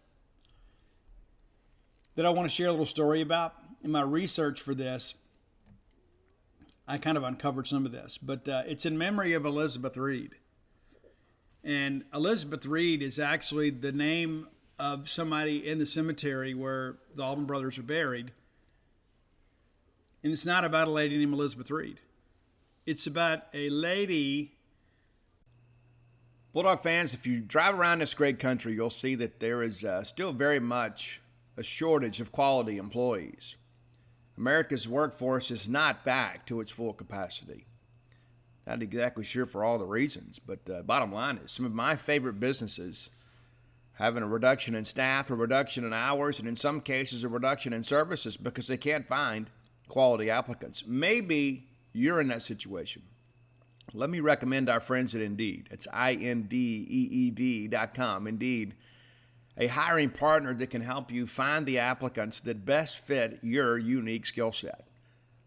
that I want to share a little story about. In my research for this, I kind of uncovered some of this, but it's in memory of Elizabeth Reed. And Elizabeth Reed is actually the name of somebody in the cemetery where the Allman Brothers are buried. And it's not about a lady named Elizabeth Reed. It's about a lady. Bulldog fans, if you drive around this great country, you'll see that there is still very much a shortage of quality employees. America's workforce is not back to its full capacity. Not exactly sure for all the reasons, but bottom line is some of my favorite businesses having a reduction in staff, a reduction in hours, and in some cases a reduction in services because they can't find quality applicants. Maybe you're in that situation. Let me recommend our friends at Indeed. It's INDEED.com. Indeed, a hiring partner that can help you find the applicants that best fit your unique skill set.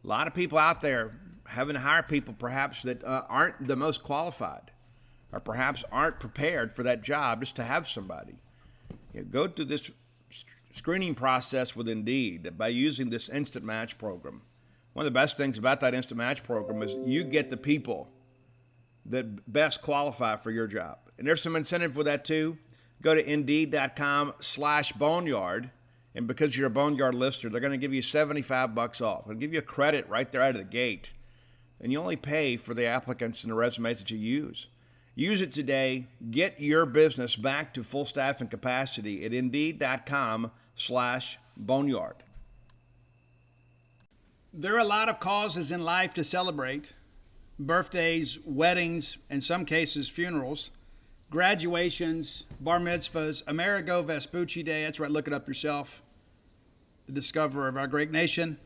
A lot of people out there having to hire people perhaps that aren't the most qualified or perhaps aren't prepared for that job just to have somebody. Go through this screening process with Indeed by using this Instant Match program. One of the best things about that Instant Match program is you get the people that best qualify for your job. And there's some incentive for that too. Go to Indeed.com/Boneyard, and because you're a Boneyard listener, they're going to give you $75 off. They'll give you a credit right there out of the gate, and you only pay for the applicants and the resumes that you use. Use it today. Get your business back to full staffing capacity at Indeed.com/Boneyard. There are a lot of causes in life to celebrate. Birthdays, weddings, in some cases funerals, graduations, bar mitzvahs, Amerigo Vespucci Day. That's right, look it up yourself. The discoverer of our great nation.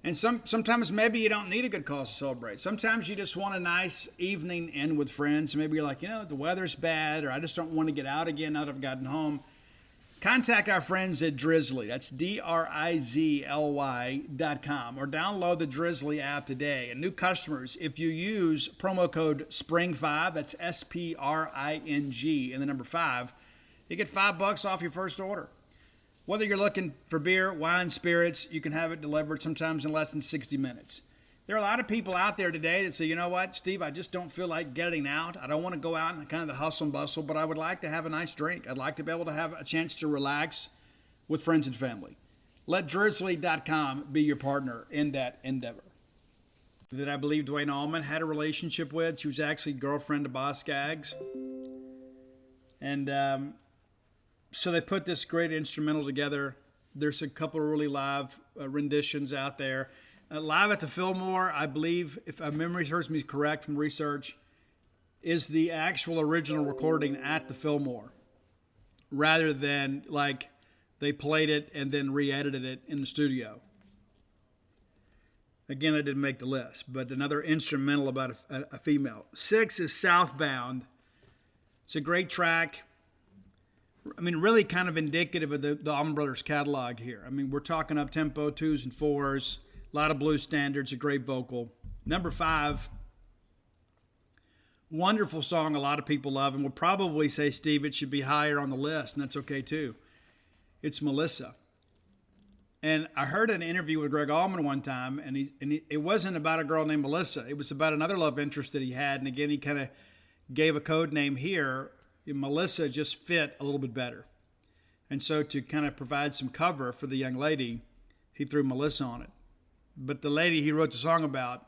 And sometimes maybe you don't need a good cause to celebrate. Sometimes you just want a nice evening in with friends. Maybe you're like, the weather's bad, or I just don't want to get out again now that I've gotten home. Contact our friends at Drizzly. That's DRIZLY.com, or download the Drizzly app today. And new customers, if you use promo code SPRING5, that's SPRING and the number 5, you get $5 off your first order. Whether you're looking for beer, wine, spirits, you can have it delivered sometimes in less than 60 minutes. There are a lot of people out there today that say, you know what, Steve, I just don't feel like getting out. I don't want to go out and kind of the hustle and bustle, but I would like to have a nice drink. I'd like to be able to have a chance to relax with friends and family. Let Drizzly.com be your partner in that endeavor. That I believe Dwayne Allman had a relationship with. She was actually girlfriend to Boz Scaggs. And so they put this great instrumental together. There's a couple of really live renditions out there. Live at the Fillmore, I believe, if my memory serves me correct from research, is the actual original recording at the Fillmore, rather than like they played it and then re-edited it in the studio. Again, I didn't make the list, but another instrumental about a female. 6 is Southbound. It's a great track. I mean, really kind of indicative of the Allman Brothers catalog here. I mean, we're talking up-tempo 2s and 4s, a lot of blues standards, a great vocal. Number 5, wonderful song a lot of people love, and will probably say, Steve, it should be higher on the list, and that's okay too. It's Melissa. And I heard an interview with Greg Allman one time, and it wasn't about a girl named Melissa. It was about another love interest that he had, and again, he kind of gave a code name here. Melissa just fit a little bit better. And so to kind of provide some cover for the young lady, he threw Melissa on it. But the lady he wrote the song about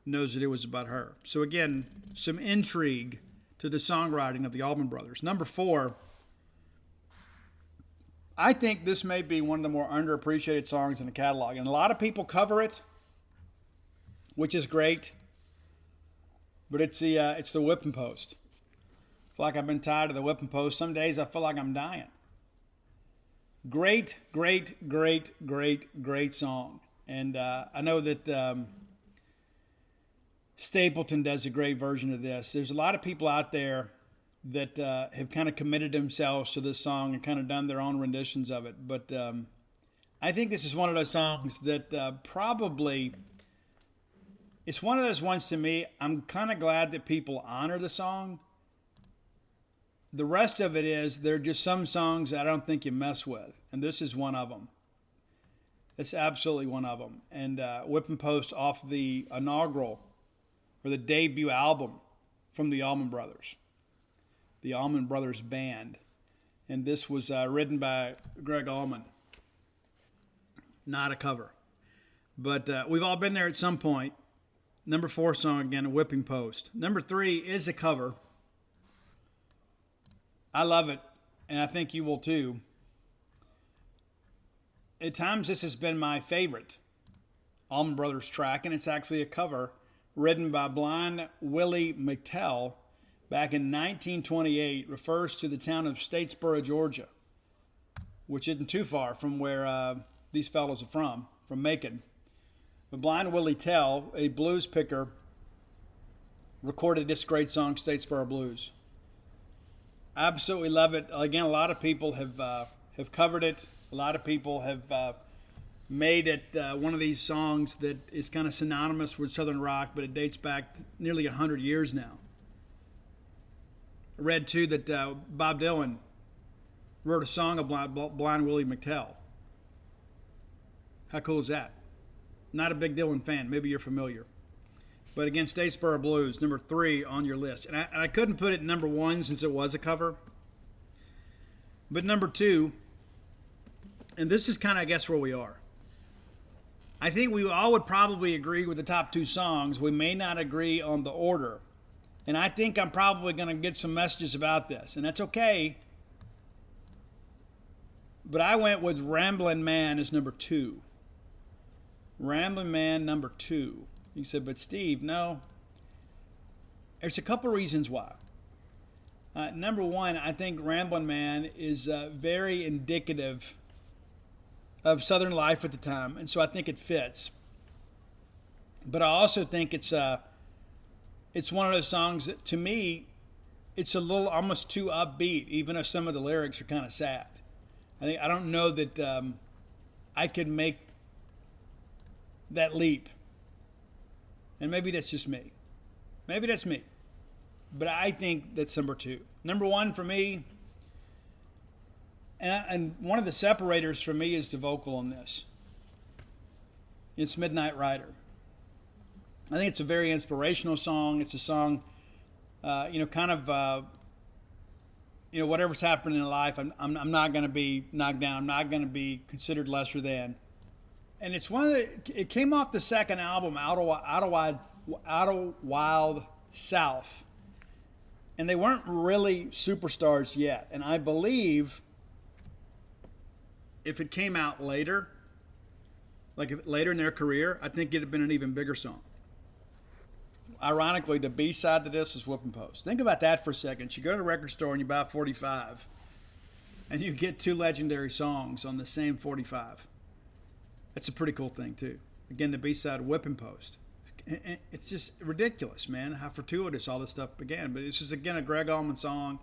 knows that it was about her. So again, some intrigue to the songwriting of the Allman Brothers. Number 4, I think this may be one of the more underappreciated songs in the catalog. And a lot of people cover it, which is great. But it's the whipping post. I feel like I've been tired of the whipping post. Some days I feel like I'm dying. Great, great, great, great, great song. And I know that Stapleton does a great version of this. There's a lot of people out there that have kind of committed themselves to this song and kind of done their own renditions of it. But I think this is one of those songs that probably, it's one of those ones to me, I'm kind of glad that people honor the song. The rest of it is, there are just some songs I don't think you mess with. And this is one of them. It's absolutely one of them. And Whipping Post off the inaugural, or the debut album from the Allman Brothers. The Allman Brothers Band. And this was written by Greg Allman. Not a cover. But we've all been there at some point. Number 4 song again, Whipping Post. Number 3 is a cover. I love it, and I think you will too. At times, this has been my favorite Allman Brothers track, and it's actually a cover written by Blind Willie McTell back in 1928. Refers to the town of Statesboro, Georgia, which isn't too far from where these fellows are from Macon. But Blind Willie Tell, a blues picker, recorded this great song, Statesboro Blues. Absolutely love it. Again, a lot of people have covered it. A lot of people have made it one of these songs that is kind of synonymous with Southern rock, but it dates back nearly 100 years now. I read, too, that Bob Dylan wrote a song of Blind Willie McTell. How cool is that? Not a big Dylan fan. Maybe you're familiar. But again, Statesboro Blues, number 3 on your list. And I couldn't put it number 1 since it was a cover. But number 2, and this is kind of, I guess, where we are. I think we all would probably agree with the top 2 songs. We may not agree on the order. And I think I'm probably going to get some messages about this. And that's okay. But I went with Ramblin' Man as number 2. Ramblin' Man, number 2. You said, but Steve, no. There's a couple reasons why. Number 1, I think Ramblin' Man is very indicative of Southern life at the time, and so I think it fits. But I also think it's one of those songs that, to me, it's a little almost too upbeat, even if some of the lyrics are kind of sad. I don't know that I could make that leap. And maybe that's just me. Maybe that's me. But I think that's number 2. Number 1 for me, and one of the separators for me is the vocal on this. It's Midnight Rider. I think it's a very inspirational song. It's a song, kind of, whatever's happening in life, I'm not going to be knocked down. I'm not going to be considered lesser than. And it's it came off the second album, Outer Wild South. And they weren't really superstars yet. And I believe if it came out later, later in their career, I think it'd have been an even bigger song. Ironically, the B-side to this is Whipping Post. Think about that for a second. You go to the record store and you buy 45, and you get 2 legendary songs on the same 45. That's a pretty cool thing, too. Again, the B-side, Whipping Post. It's just ridiculous, man, how fortuitous all this stuff began. But it's just, again, a Greg Allman song.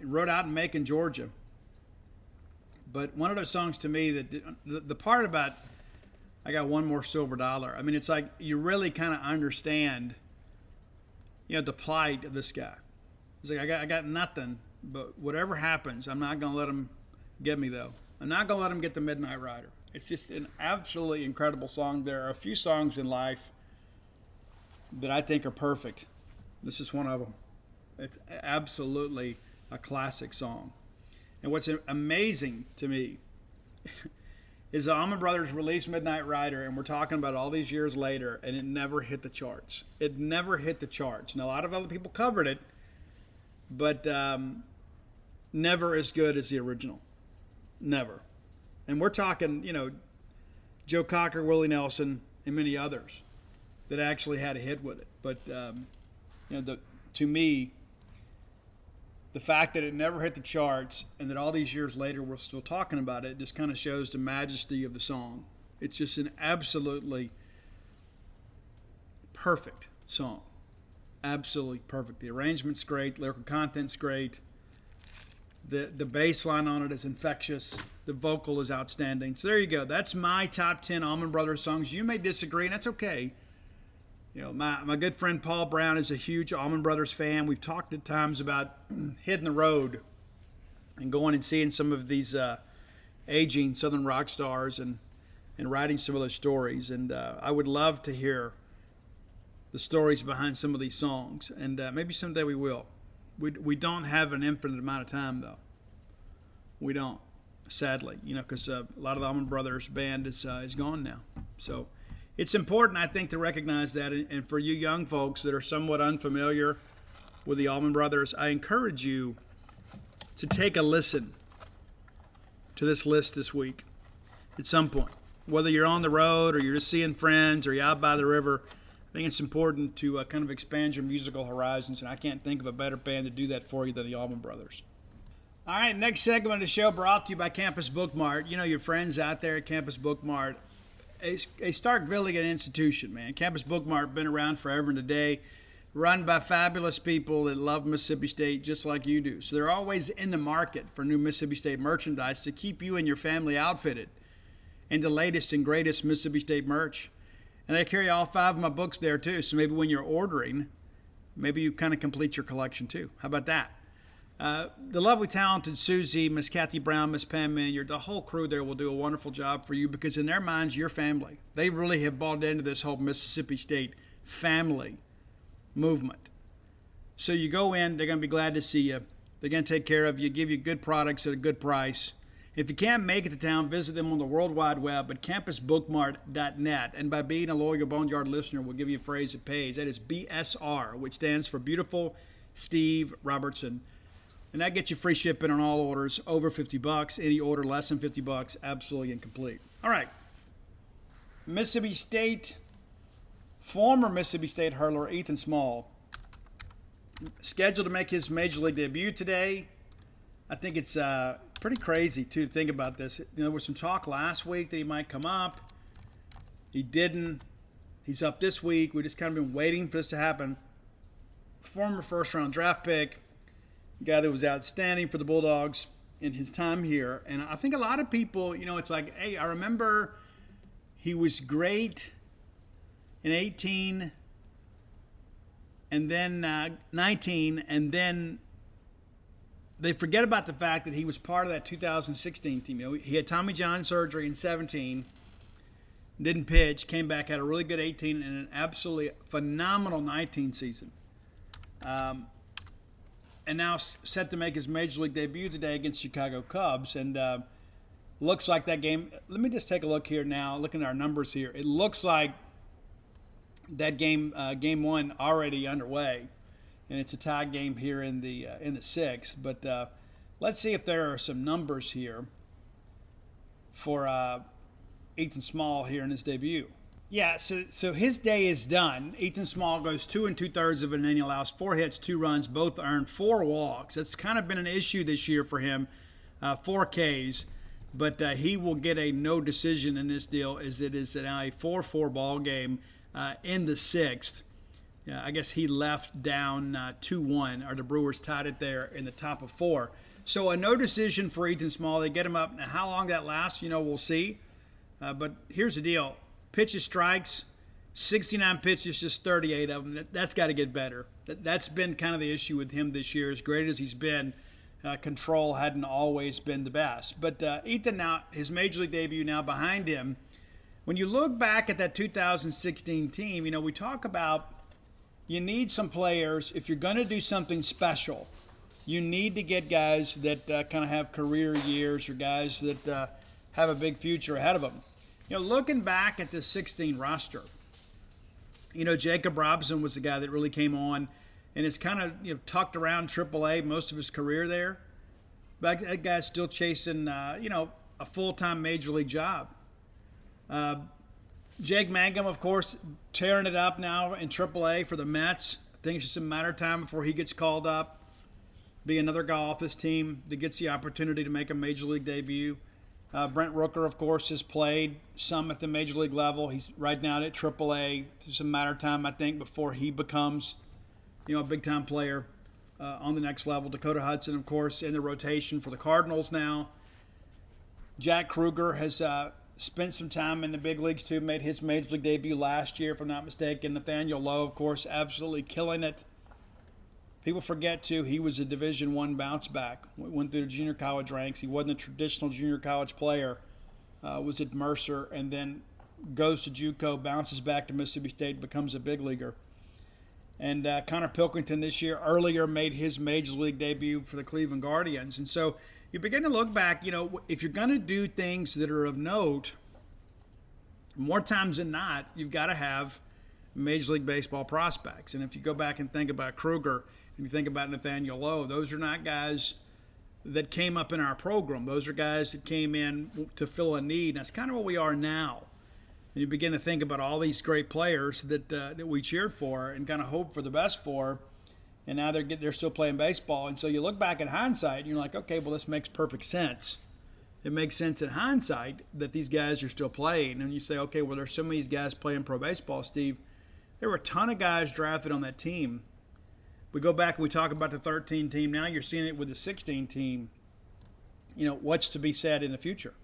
Wrote out in Macon, Georgia. But one of those songs to me that the part about I got one more silver dollar. I mean, it's like you really kind of understand, the plight of this guy. It's like I got nothing, but whatever happens, I'm not gonna let him get me though. I'm not gonna let him get the Midnight Rider. It's just an absolutely incredible song. There are a few songs in life that I think are perfect. This is one of them. It's absolutely a classic song. And what's amazing to me is the Allman Brothers released Midnight Rider, and we're talking about all these years later, and it never hit the charts. It never hit the charts. Now, a lot of other people covered it, but never as good as the original. Never. And we're talking, Joe Cocker, Willie Nelson, and many others that actually had a hit with it. But, to me, the fact that it never hit the charts and that all these years later we're still talking about it just kind of shows the majesty of the song. It's just an absolutely perfect song. Absolutely perfect. The arrangement's great. Lyrical content's great. The bass line on it is infectious. The vocal is outstanding. So there you go. That's my top 10 Allman Brothers songs. You may disagree, and that's okay. My good friend Paul Brown is a huge Allman Brothers fan. We've talked at times about hitting the road and going and seeing some of these aging Southern rock stars and writing some of those stories. And I would love to hear the stories behind some of these songs. And maybe someday we will. We don't have an infinite amount of time, though. We don't, sadly, because a lot of the Allman Brothers band is gone now. So it's important, I think, to recognize that. And for you young folks that are somewhat unfamiliar with the Allman Brothers, I encourage you to take a listen to this list this week at some point. Whether you're on the road or you're just seeing friends or you're out by the river, I think it's important to kind of expand your musical horizons. And I can't think of a better band to do that for you than the Allman Brothers. All right, next segment of the show brought to you by Campus Bookmart. Your friends out there at Campus Bookmart. A Starkvillian institution, man. Campus Bookmart been around forever and a day, run by fabulous people that love Mississippi State just like you do. So they're always in the market for new Mississippi State merchandise to keep you and your family outfitted in the latest and greatest Mississippi State merch. And they carry all 5 of my books there too. So maybe when you're ordering, maybe you kind of complete your collection too. How about that? The lovely, talented Susie, Miss Kathy Brown, Miss Pam Minyard, the whole crew there will do a wonderful job for you because in their minds, you're family. They really have bought into this whole Mississippi State family movement. So you go in, they're going to be glad to see you. They're going to take care of you, give you good products at a good price. If you can't make it to town, visit them on the World Wide Web at campusbookmart.net. And by being a loyal Boneyard listener, we'll give you a phrase that pays. That is BSR, which stands for Beautiful Steve Robertson. And that gets you free shipping on all orders over $50. Any order less than $50, absolutely incomplete. All right. Mississippi State, former Mississippi State hurler Ethan Small, scheduled to make his Major League debut today. I think it's pretty crazy, too, to think about this. There was some talk last week that he might come up. He didn't. He's up this week. We've just kind of been waiting for this to happen. Former first-round draft pick. Guy that was outstanding for the Bulldogs in his time here. And I think a lot of people, it's like, hey, I remember he was great in 18 and then 19, and then they forget about the fact that he was part of that 2016 team. He had Tommy John surgery in 17, didn't pitch, came back, had a really good 18 and an absolutely phenomenal 19 season. And now set to make his Major League debut today against Chicago Cubs. And looks like that game, let me just take a look here now, looking at our numbers here. It looks like that game, game 1, already underway. And it's a tie game here in the 6th. But let's see if there are some numbers here for Ethan Small here in his debut. Yeah, so his day is done. Ethan Small goes 2 2/3 of an inning, allows 4 hits, 2 runs, both earned, 4 walks. That's kind of been an issue this year for him. 4 Ks. but he will get a no decision in this deal, as it is now a 4-4 ball game in the sixth. I guess he left down 2-1, or the Brewers tied it there in the top of 4. So a no decision for Ethan Small. They get him up. Now, how long that lasts, we'll see. But here's the deal. Pitches, strikes, 69 pitches, just 38 of them. That's got to get better. That's been kind of the issue with him this year. As great as he's been, control hadn't always been the best. But Ethan, now, his Major League debut now behind him. When you look back at that 2016 team, we talk about you need some players. If you're going to do something special, you need to get guys that kind of have career years, or guys that have a big future ahead of them. Looking back at the 16 roster, Jacob Robinson was the guy that really came on and is kind of tucked around AAA most of his career there. But that guy's still chasing, a full-time Major League job. Jake Mangum, of course, tearing it up now in AAA for the Mets. I think it's just a matter of time before he gets called up. Be another guy off this team that gets the opportunity to make a Major League debut. Brent Rooker, of course, has played some at the Major League level. He's right now at AAA. It's just a matter of time, I think, before he becomes, a big-time player on the next level. Dakota Hudson, of course, in the rotation for the Cardinals now. Jack Krueger has spent some time in the big leagues, too. Made his Major League debut last year, if I'm not mistaken. Nathaniel Lowe, of course, absolutely killing it. People forget, too, he was a Division I bounce back. Went through the junior college ranks. He wasn't a traditional junior college player. Was at Mercer, and then goes to JUCO, bounces back to Mississippi State, becomes a big leaguer. And Connor Pilkington this year earlier made his Major League debut for the Cleveland Guardians. And so you begin to look back, if you're going to do things that are of note, more times than not, you've got to have Major League Baseball prospects. And if you go back and think about Krueger, and you think about Nathaniel Lowe, those are not guys that came up in our program. Those are guys that came in to fill a need. And that's kind of what we are now. And you begin to think about all these great players that we cheered for and kind of hoped for the best for, and now they're still playing baseball. And so you look back in hindsight, and you're like, okay, well, this makes perfect sense. It makes sense in hindsight that these guys are still playing. And you say, okay, well, there's so many of these guys playing pro baseball, Steve. There were a ton of guys drafted on that team. We go back and we talk about the 13 team. Now you're seeing it with the 16 team. What's to be said in the future?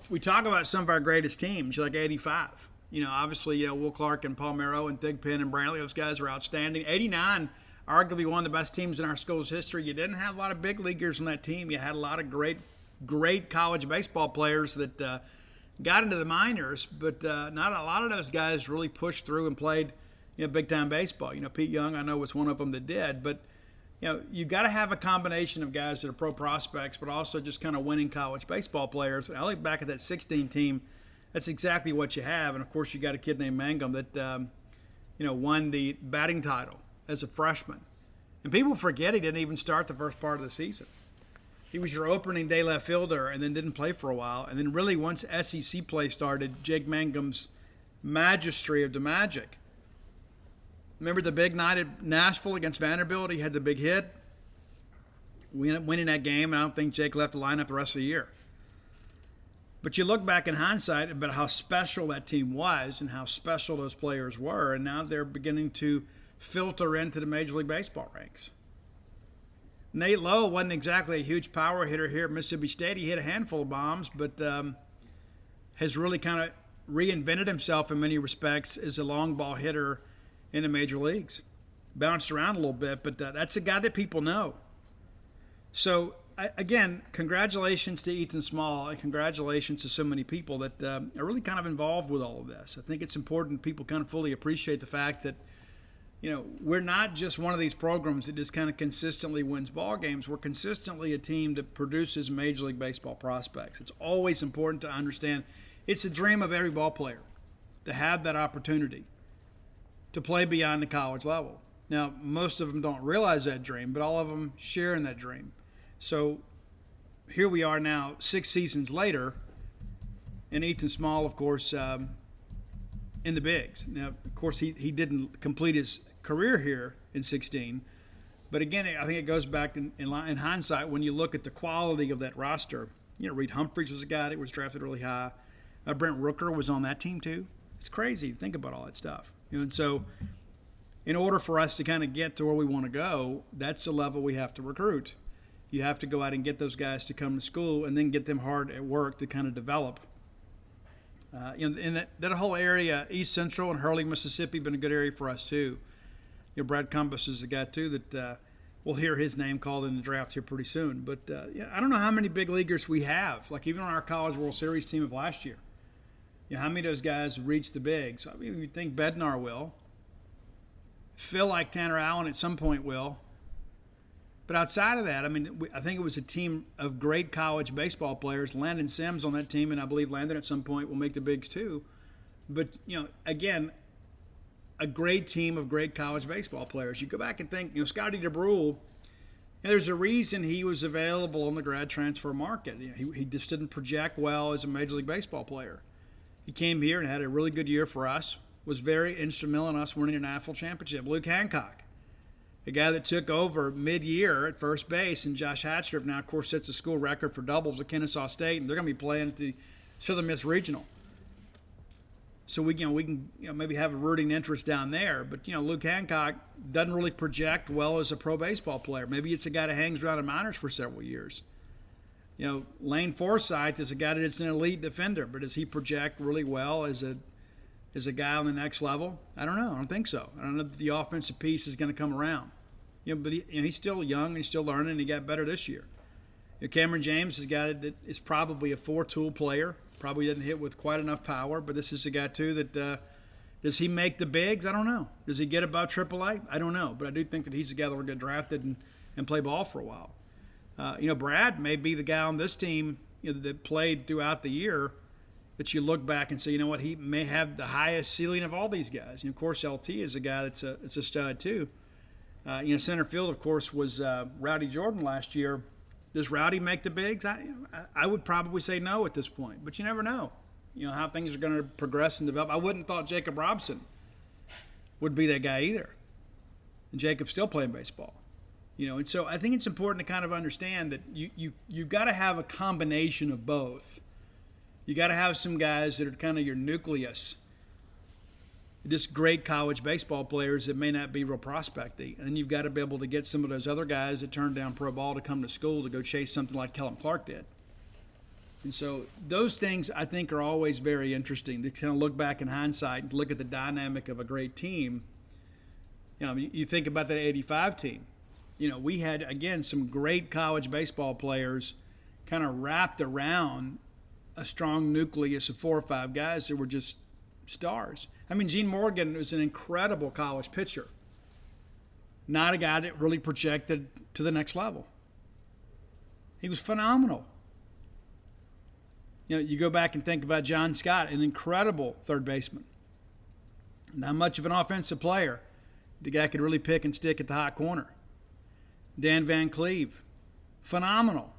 We talk about some of our greatest teams, like 85. Obviously, Will Clark and Palmero and Thigpen and Brantley, those guys are outstanding. 89, arguably one of the best teams in our school's history. You didn't have a lot of big leaguers on that team. You had a lot of great college baseball players that got into the minors, but not a lot of those guys really pushed through and played big-time baseball. Pete Young, I know, was one of them that did. But, you've got to have a combination of guys that are pro prospects, but also just kind of winning college baseball players. And I look back at that 16 team, that's exactly what you have. And, of course, you got a kid named Mangum that, won the batting title as a freshman. And people forget he didn't even start the first part of the season. He was your opening day left fielder and then didn't play for a while. And then really once SEC play started, Jake Mangum's mastery of the magic. Remember the big night at Nashville against Vanderbilt? He had the big hit. We ended up winning that game, and I don't think Jake left the lineup the rest of the year. But you look back in hindsight about how special that team was and how special those players were, and now they're beginning to filter into the Major League Baseball ranks. Nate Lowe wasn't exactly a huge power hitter here at Mississippi State. He hit a handful of bombs, but has really kind of reinvented himself in many respects as a long ball hitter in the major leagues. Bounced around a little bit, but that's a guy that people know. So, again, congratulations to Ethan Small, and congratulations to so many people that are really kind of involved with all of this. I think it's important people kind of fully appreciate the fact that, we're not just one of these programs that just kind of consistently wins ball games. We're consistently a team that produces Major League Baseball prospects. It's always important to understand it's a dream of every ball player to have that opportunity to play beyond the college level. Now, most of them don't realize that dream, but all of them share in that dream. So here we are now 6 seasons later, and Ethan Small, of course, in the bigs. Now, of course, he didn't complete his career here in 16, but again, I think it goes back in hindsight when you look at the quality of that roster. Reed Humphreys was a guy that was drafted really high. Brent Rooker was on that team too. It's crazy to think about all that stuff. And so in order for us to kind of get to where we want to go, that's the level we have to recruit. You have to go out and get those guys to come to school and then get them hard at work to kind of develop. In that whole area, East Central and Hurley, Mississippi, been a good area for us too. Brad Cumbus is a guy too that we'll hear his name called in the draft here pretty soon. But I don't know how many big leaguers we have. Like even on our College World Series team of last year, how many of those guys reached the bigs? I mean, you think Bednar will. Feel like Tanner Allen at some point will. But outside of that, I mean, I think it was a team of great college baseball players. Landon Sims on that team, and I believe Landon at some point will make the bigs too. But, again, a great team of great college baseball players. You go back and think, Scotty DeBrule, there's a reason he was available on the grad transfer market. He just didn't project well as a Major League Baseball player. He came here and had a really good year for us, was very instrumental in us winning a national championship. Luke Hancock, a guy that took over mid-year at first base, and Josh Hatcher now, of course, sets a school record for doubles at Kennesaw State, and they're going to be playing at the Southern Miss Regional. So we can maybe have a rooting interest down there. But, Luke Hancock doesn't really project well as a pro baseball player. Maybe it's a guy that hangs around in minors for several years. Lane Forsythe is a guy that's an elite defender, but does he project really well as a guy on the next level? I don't know. I don't think so. I don't know that the offensive piece is going to come around. But he's still young and he's still learning, and he got better this year. Cameron James is a guy that is probably a four-tool player. Probably doesn't hit with quite enough power, but this is a guy too that does he make the bigs? I don't know. Does he get above AAA? I don't know. But I do think that he's a guy that will get drafted and play ball for a while. Brad may be the guy on this team that played throughout the year that you look back and say, he may have the highest ceiling of all these guys. Of course, LT is a guy that's a stud too. Center field, of course, was Rowdy Jordan last year. Does Rowdy make the bigs? I would probably say no at this point, but you never know. How things are going to progress and develop. I wouldn't have thought Jacob Robson would be that guy either. And Jacob's still playing baseball. And so I think it's important to kind of understand that you've got to have a combination of both. You got to have some guys that are kind of your nucleus, just great college baseball players that may not be real prospecty. And then you've got to be able to get some of those other guys that turned down pro ball to come to school to go chase something like Kellen Clark did. And so those things I think are always very interesting to kind of look back in hindsight and look at the dynamic of a great team. You think about that 85 team. We had, again, some great college baseball players kind of wrapped around a strong nucleus of 4 or 5 guys that were just stars. Gene Morgan was an incredible college pitcher. Not a guy that really projected to the next level. He was phenomenal. You go back and think about John Scott, an incredible third baseman. Not much of an offensive player. The guy could really pick and stick at the hot corner. Dan Van Cleve, phenomenal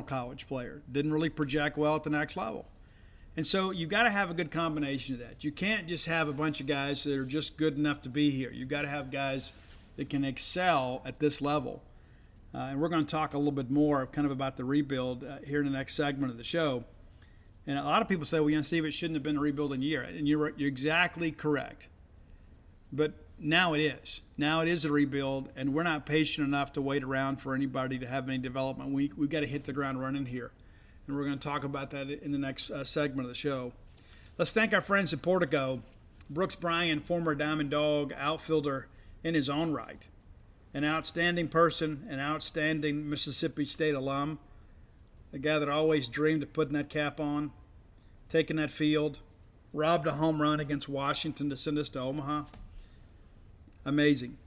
college player. Didn't really project well at the next level. And so you've got to have a good combination of that. You can't just have a bunch of guys that are just good enough to be here. You've got to have guys that can excel at this level. And we're going to talk a little bit more kind of about the rebuild here in the next segment of the show. And a lot of people say, well, Steve, it shouldn't have been a rebuilding year. And you're exactly correct. But now it is. Now it is a rebuild, and we're not patient enough to wait around for anybody to have any development. We've got to hit the ground running here. And we're going to talk about that in the next segment of the show. Let's thank our friends at Portico. Brooks Bryan, former Diamond Dog outfielder in his own right. An outstanding person, an outstanding Mississippi State alum. A guy that always dreamed of putting that cap on, taking that field, robbed a home run against Washington to send us to Omaha. Amazing.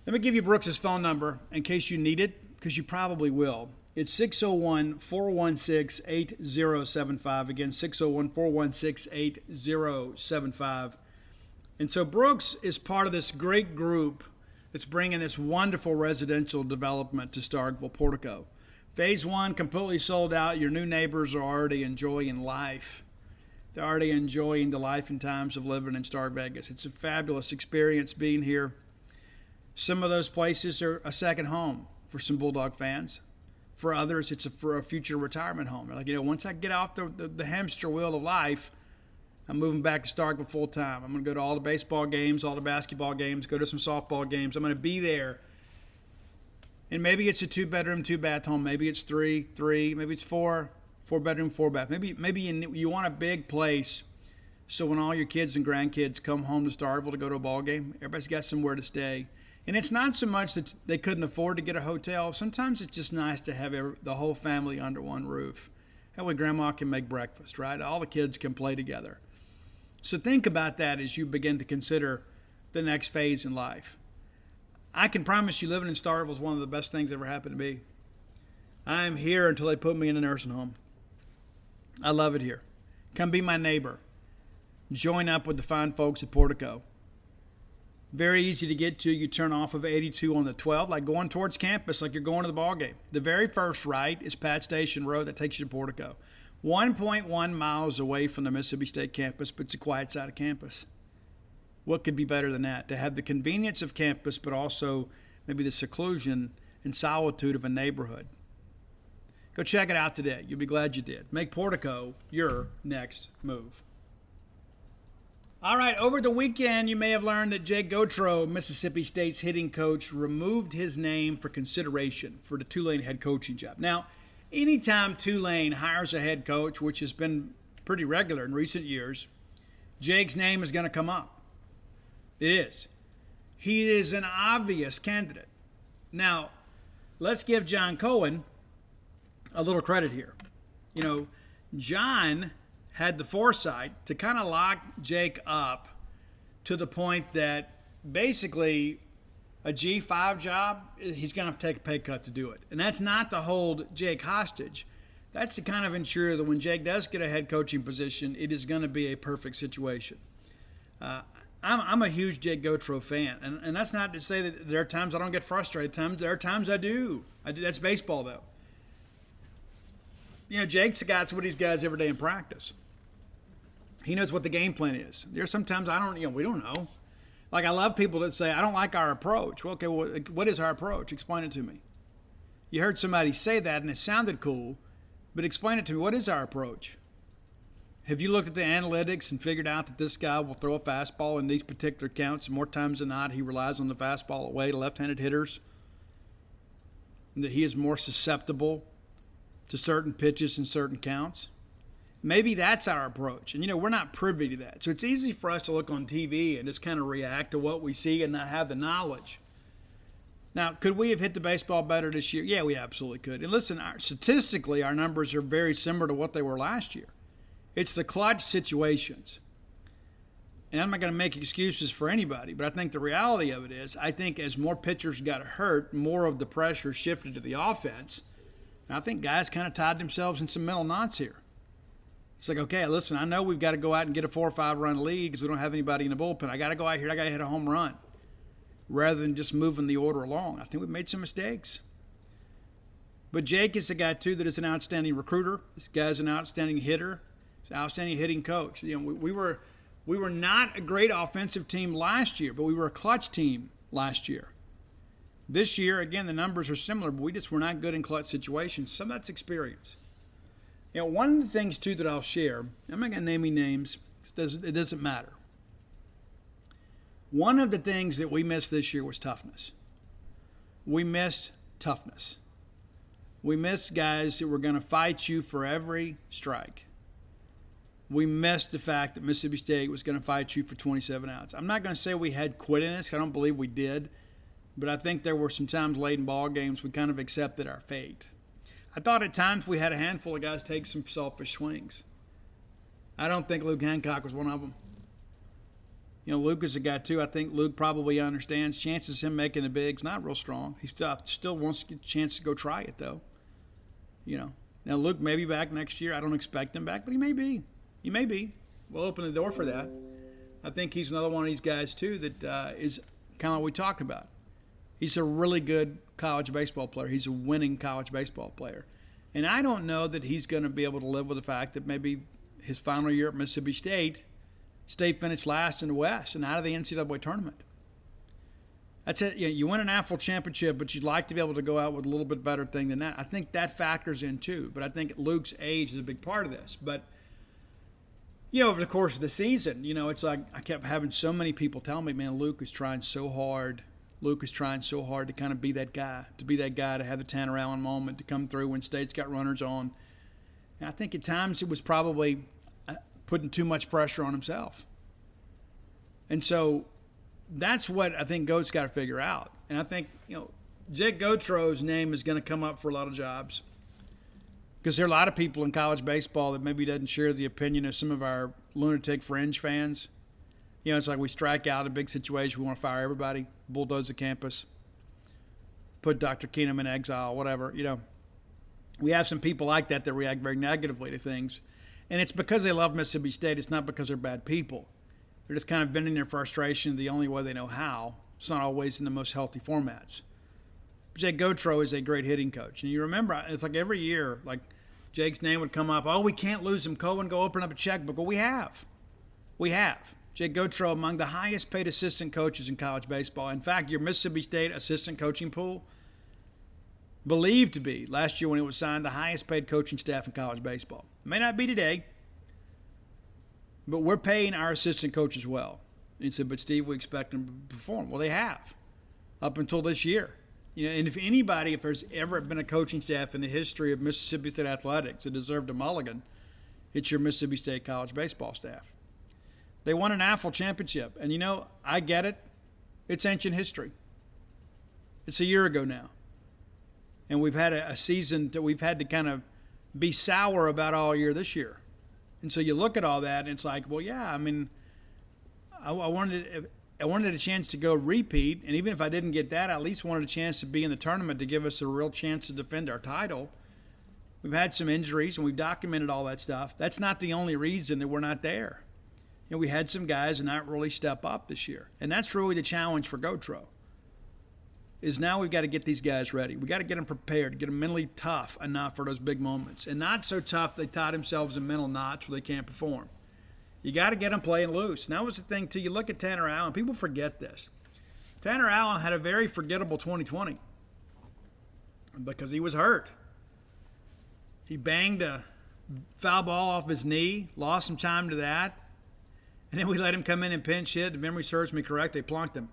Let me give you Brooks' phone number in case you need it, because you probably will. It's 601-416-8075. Again, 601-416-8075. And so Brooks is part of this great group that's bringing this wonderful residential development to Starkville, Portico. Phase 1 completely sold out. Your new neighbors are already enjoying life. They're already enjoying the life and times of living in Star Vegas. It's a fabulous experience being here. Some of those places are a second home for some Bulldog fans. For others, it's for a future retirement home. They're like, once I get off the hamster wheel of life, I'm moving back to Starkville full time. I'm going to go to all the baseball games, all the basketball games, go to some softball games. I'm going to be there. And maybe it's a 2-bedroom, 2-bath home. Maybe it's three. Maybe it's 4-bedroom, 4-bath. Maybe you want a big place so when all your kids and grandkids come home to Starkville to go to a ball game, everybody's got somewhere to stay. And it's not so much that they couldn't afford to get a hotel. Sometimes it's just nice to have the whole family under one roof. That way grandma can make breakfast, right? All the kids can play together. So think about that as you begin to consider the next phase in life. I can promise you living in Starkville is one of the best things that ever happened to me. I am here until they put me in a nursing home. I love it here. Come be my neighbor. Join up with the fine folks at Portico. Very easy to get to. You turn off of 82 on the 12, like going towards campus, like you're going to the ball game. The very first right is Pat Station Road that takes you to Portico. 1.1 miles away from the Mississippi State campus, but it's a quiet side of campus. What could be better than that? To have the convenience of campus, but also maybe the seclusion and solitude of a neighborhood. Go check it out today. You'll be glad you did. Make Portico your next move. All right, over the weekend, you may have learned that Jake Gautreaux, Mississippi State's hitting coach, removed his name for consideration for the Tulane head coaching job. Now, anytime Tulane hires a head coach, which has been pretty regular in recent years, Jake's name is going to come up. It is. He is an obvious candidate. Now, let's give John Cohen a little credit here. John had the foresight to kind of lock Jake up to the point that basically a G5 job, he's going to have to take a pay cut to do it. And that's not to hold Jake hostage. That's to kind of ensure that when Jake does get a head coaching position, it is going to be a perfect situation. I'm a huge Jake Gautreaux fan, and that's not to say that there are times I don't get frustrated. There are times I do. That's baseball, though. Jake's the guy that's with these guys every day in practice. He knows what the game plan is. There's sometimes we don't know. Like, I love people that say, I don't like our approach. Well, okay, what is our approach? Explain it to me. You heard somebody say that, and it sounded cool, but explain it to me. What is our approach? Have you looked at the analytics and figured out that this guy will throw a fastball in these particular counts? More times than not, he relies on the fastball away to left-handed hitters, and that he is more susceptible to certain pitches and certain counts? Maybe that's our approach. And, we're not privy to that. So it's easy for us to look on TV and just kind of react to what we see and not have the knowledge. Now, could we have hit the baseball better this year? Yeah, we absolutely could. And listen, statistically, our numbers are very similar to what they were last year. It's the clutch situations. And I'm not going to make excuses for anybody, but I think the reality of it is, I think as more pitchers got hurt, more of the pressure shifted to the offense. And I think guys kind of tied themselves in some mental knots here. It's like, okay, listen, I know we've got to go out and get a 4 or 5 run lead because we don't have anybody in the bullpen. I got to go out here, I got to hit a home run rather than just moving the order along. I think we've made some mistakes. But Jake is a guy, too, that is an outstanding recruiter. This guy's an outstanding hitter. He's an outstanding hitting coach. We were not a great offensive team last year, but we were a clutch team last year. This year, again, the numbers are similar, but we just were not good in clutch situations. Some of that's experience. One of the things, too, that I'll share, I'm not going to name any names. It doesn't matter. One of the things that we missed this year was toughness. We missed toughness. We missed guys that were going to fight you for every strike. We missed the fact that Mississippi State was going to fight you for 27 outs. I'm not going to say we had quit in us. I don't believe we did. But I think there were some times late in ball games we kind of accepted our fate. I thought at times we had a handful of guys take some selfish swings. I don't think Luke Hancock was one of them. Luke is a guy, too. I think Luke probably understands chances of him making the bigs, not real strong. He still wants to get a chance to go try it, though. Now Luke may be back next year. I don't expect him back, but he may be. He may be. We'll open the door for that. I think he's another one of these guys, too, that is kind of what we talked about. He's a really good college baseball player. He's a winning college baseball player. And I don't know that he's going to be able to live with the fact that maybe his final year at Mississippi State finished last in the West and out of the NCAA tournament. That's it. You win an AFL championship, but you'd like to be able to go out with a little bit better thing than that. I think that factors in too. But I think Luke's age is a big part of this. But, over the course of the season, it's like I kept having so many people tell me, man, Luke is trying so hard. Luke is trying so hard to kind of be that guy, to have the Tanner Allen moment, to come through when State's got runners on. And I think at times it was probably putting too much pressure on himself. And so that's what I think Goat's got to figure out. And I think, Jake Gautreau's name is going to come up for a lot of jobs because there are a lot of people in college baseball that maybe doesn't share the opinion of some of our lunatic fringe fans. It's like we strike out in a big situation. We want to fire everybody, bulldoze the campus, put Dr. Keenum in exile, whatever. We have some people like that react very negatively to things. And it's because they love Mississippi State. It's not because they're bad people. They're just kind of venting their frustration the only way they know how. It's not always in the most healthy formats. Jake Gautreau is a great hitting coach. And you remember, it's like every year, like Jake's name would come up. Oh, we can't lose him. Cohen, go open up a checkbook. Well, we have. Jake Gautreau among the highest paid assistant coaches in college baseball. In fact, your Mississippi State assistant coaching pool, believed to be, last year when it was signed, the highest paid coaching staff in college baseball. It may not be today, but we're paying our assistant coaches well. And he said, but Steve, we expect them to perform. Well, they have up until this year. And if there's ever been a coaching staff in the history of Mississippi State athletics that deserved a mulligan, it's your Mississippi State college baseball staff. They won an AFL championship. And, I get it. It's ancient history. It's a year ago now. And we've had a season that we've had to kind of be sour about all year this year. And so you look at all that, and it's like, well, yeah, I mean, I wanted a chance to go repeat, and even if I didn't get that, I at least wanted a chance to be in the tournament to give us a real chance to defend our title. We've had some injuries, and we've documented all that stuff. That's not the only reason that we're not there. We had some guys that not really step up this year, and that's really the challenge for Gautreau. Is now we've got to get these guys ready. We've got to get them prepared, get them mentally tough enough for those big moments. And not so tough they tie themselves in mental knots where they can't perform. You got to get them playing loose. And that was the thing, too. You look at Tanner Allen. People forget this. Tanner Allen had a very forgettable 2020 because he was hurt. He banged a foul ball off his knee, lost some time to that. And then we let him come in and pinch hit. If memory serves me correct, they plunked him.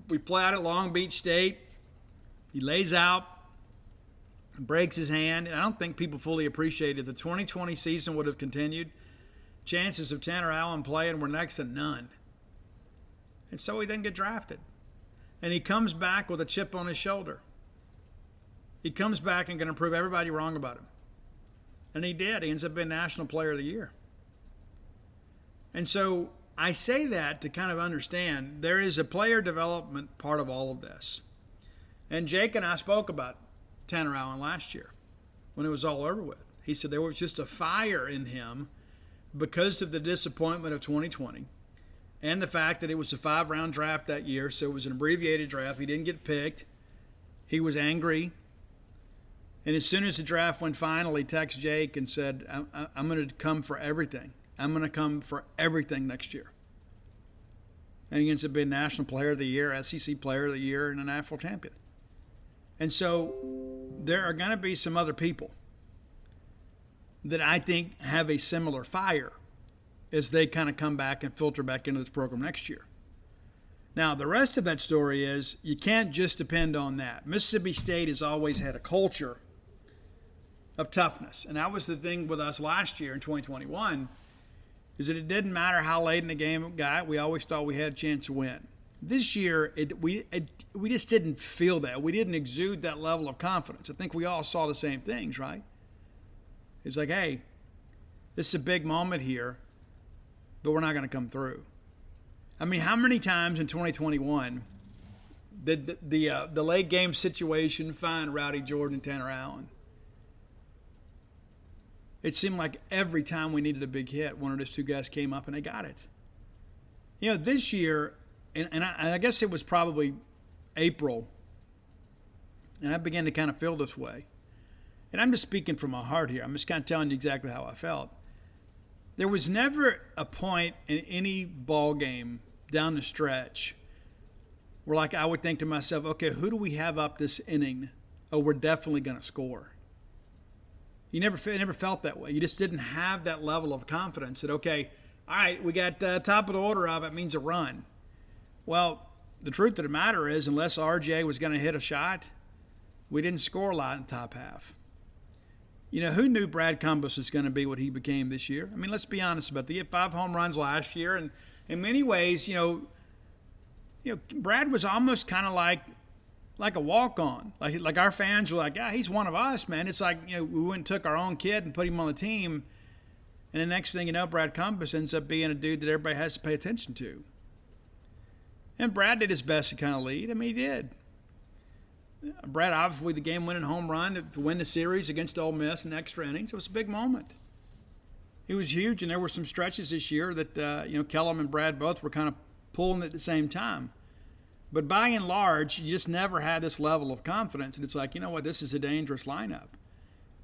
We play out at Long Beach State. He lays out, breaks his hand. And I don't think people fully appreciate if the 2020 season would have continued, chances of Tanner Allen playing were next to none. And so he didn't get drafted. And he comes back with a chip on his shoulder. He comes back and going to prove everybody wrong about him. And he did. He ends up being National Player of the Year. And so I say that to kind of understand there is a player development part of all of this. And Jake and I spoke about Tanner Allen last year when it was all over with. He said there was just a fire in him because of the disappointment of 2020 and the fact that it was a 5-round draft that year, so it was an abbreviated draft. He didn't get picked. He was angry. And as soon as the draft went final, he texted Jake and said, I'm going to come for everything. I'm going to come for everything next year. And he ends up being National Player of the Year, SEC Player of the Year, and an AFL champion. And so there are going to be some other people that I think have a similar fire as they kind of come back and filter back into this program next year. Now, the rest of that story is you can't just depend on that. Mississippi State has always had a culture of toughness. And that was the thing with us last year in 2021, is that it didn't matter how late in the game it got. We always thought we had a chance to win. This year, we just didn't feel that. We didn't exude that level of confidence. I think we all saw the same things, right? It's like, hey, this is a big moment here, but we're not going to come through. I mean, how many times in 2021 did the late game situation find Rowdy Jordan and Tanner Allen? It seemed like every time we needed a big hit, one of those two guys came up and they got it. This year, and I guess it was probably April, and I began to kind of feel this way. And I'm just speaking from my heart here. I'm just kind of telling you exactly how I felt. There was never a point in any ball game down the stretch where like I would think to myself, okay, who do we have up this inning? Oh, we're definitely going to score. You never felt that way. You just didn't have that level of confidence that, okay, all right, we got top of the order of it means a run. Well, the truth of the matter is, unless RJ was going to hit a shot, we didn't score a lot in the top half. You know, who knew Brad Cumbus was going to be what he became this year? I mean, let's be honest about it. He had 5 home runs last year, and in many ways, you know, Brad was almost kind of like a walk-on. Like our fans were like, yeah, he's one of us, man. It's like, you know, we went and took our own kid and put him on the team, and the next thing you know, Brad Cumbus ends up being a dude that everybody has to pay attention to. And Brad did his best to kind of lead. I mean, he did. Brad, obviously, the game-winning home run to win the series against Ole Miss in extra innings. It was a big moment. It was huge, and there were some stretches this year that, Kellum and Brad both were kind of pulling at the same time. But by and large, you just never had this level of confidence. And it's like, you know what, this is a dangerous lineup.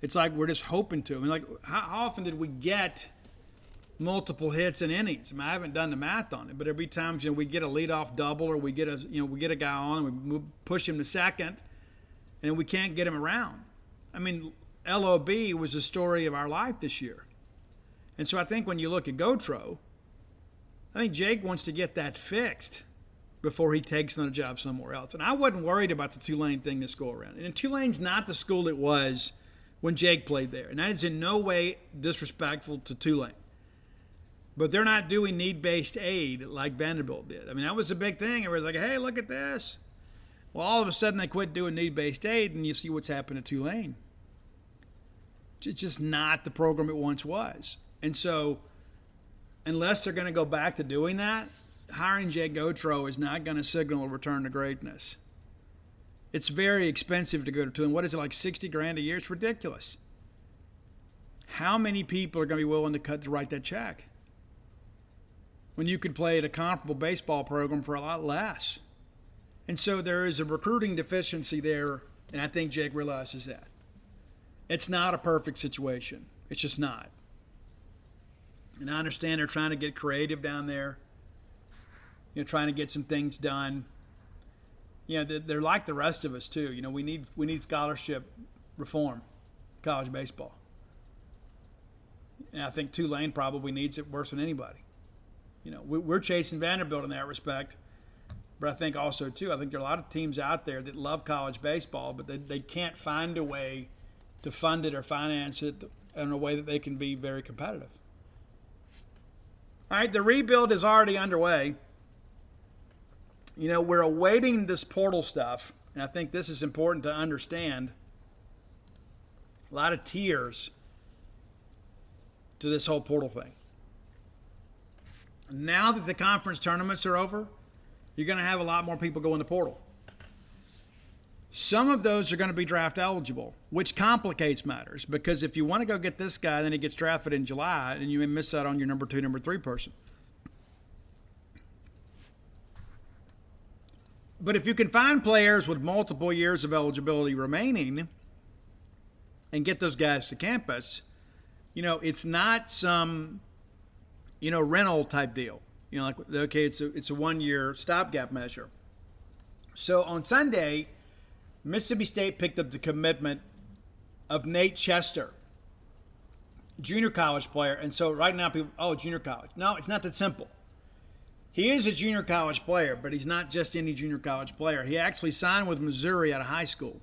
It's like we're just hoping to. I mean, like, how often did we get multiple hits in innings? I mean, I haven't done the math on it, but every time we get a leadoff double or we get a guy on and we push him to second, and we can't get him around. I mean, LOB was the story of our life this year. And so I think when you look at Gotro, I think Jake wants to get that fixed before he takes another job somewhere else. And I wasn't worried about the Tulane thing this go around. And Tulane's not the school it was when Jake played there. And that is in no way disrespectful to Tulane. But they're not doing need-based aid like Vanderbilt did. I mean, that was a big thing. Everybody's like, hey, look at this. Well, all of a sudden they quit doing need-based aid, and you see what's happened to Tulane. It's just not the program it once was. And so unless they're going to go back to doing that, hiring Jay Gotro is not going to signal a return to greatness. It's very expensive to go to Tulane. What is it, like $60,000 a year? It's ridiculous. How many people are going to be willing to write that check when you could play at a comparable baseball program for a lot less? And so there is a recruiting deficiency there, and I think Jake realizes that. It's not a perfect situation. It's just not. And I understand they're trying to get creative down there, trying to get some things done. They're like the rest of us too. We need scholarship reform, college baseball. And I think Tulane probably needs it worse than anybody. We're chasing Vanderbilt in that respect. But I think also, too, I think there are a lot of teams out there that love college baseball, but they can't find a way to fund it or finance it in a way that they can be very competitive. All right, the rebuild is already underway. We're awaiting this portal stuff, and I think this is important to understand. A lot of tiers to this whole portal thing. Now that the conference tournaments are over, you're going to have a lot more people go in the portal. Some of those are going to be draft eligible, which complicates matters, because if you want to go get this guy, then he gets drafted in July, and you may miss out on your number 2, number 3 person. But if you can find players with multiple years of eligibility remaining and get those guys to campus, it's not some, rental type deal. It's a 1-year stopgap measure. So on Sunday, Mississippi State picked up the commitment of Nate Chester, junior college player. And so right now people, junior college. No, it's not that simple. He is a junior college player, but he's not just any junior college player. He actually signed with Missouri out of high school.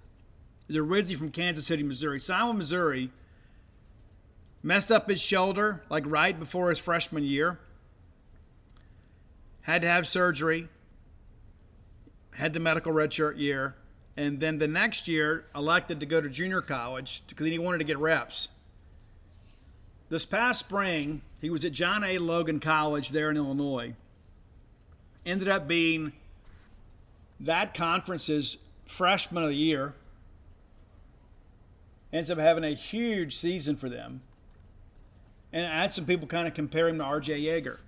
He's originally from Kansas City, Missouri. Signed with Missouri, messed up his shoulder like right before his freshman year. Had to have surgery, had the medical redshirt year, and then the next year elected to go to junior college because he wanted to get reps. This past spring, he was at John A. Logan College there in Illinois. Ended up being that conference's freshman of the year. Ends up having a huge season for them. And I had some people kind of compare him to R.J. Yeager.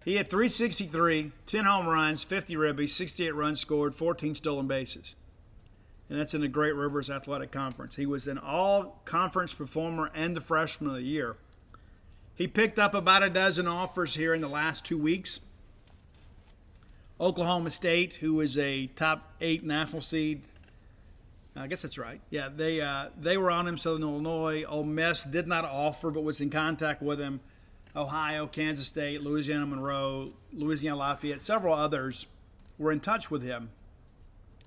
He had 363, 10 home runs, 50 ribbies, 68 runs scored, 14 stolen bases. And that's in the Great Rivers Athletic Conference. He was an all-conference performer and the freshman of the year. He picked up about a dozen offers here in the last 2 weeks. Oklahoma State, who is a top 8 national seed. I guess that's right. Yeah, they were on him. Southern Illinois. Ole Miss did not offer, but was in contact with him. Ohio, Kansas State, Louisiana Monroe, Louisiana Lafayette, several others were in touch with him.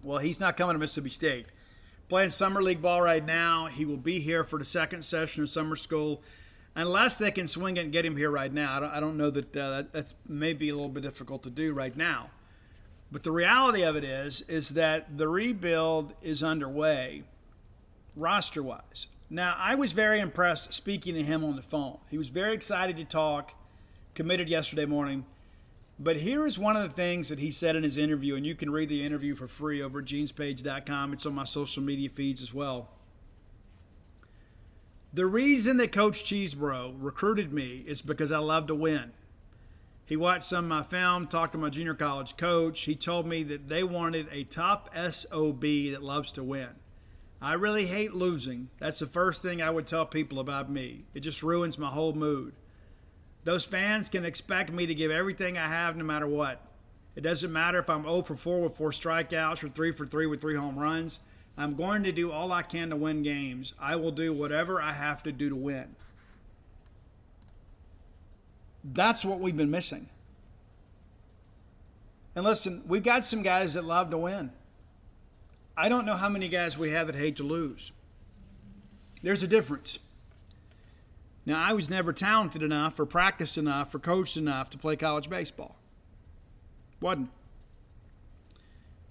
Well, he's not coming to Mississippi State. Playing summer league ball right now. He will be here for the second session of summer school, unless they can swing it and get him here right now. I don't know that that's maybe a little bit difficult to do right now. But the reality of it is that the rebuild is underway, roster-wise. Now, I was very impressed speaking to him on the phone. He was very excited to talk, committed yesterday morning. But here is one of the things that he said in his interview, and you can read the interview for free over at genespage.com. It's on my social media feeds as well. The reason that Coach Cheesebro recruited me is because I love to win. He watched some of my film, talked to my junior college coach. He told me that they wanted a tough SOB that loves to win. I really hate losing. That's the first thing I would tell people about me. It just ruins my whole mood. Those fans can expect me to give everything I have no matter what. It doesn't matter if I'm 0 for 4 with 4 strikeouts or 3 for 3 with 3 home runs. I'm going to do all I can to win games. I will do whatever I have to do to win. That's what we've been missing. And listen, we've got some guys that love to win. I don't know how many guys we have that hate to lose. There's a difference. Now, I was never talented enough or practiced enough or coached enough to play college baseball. Wasn't.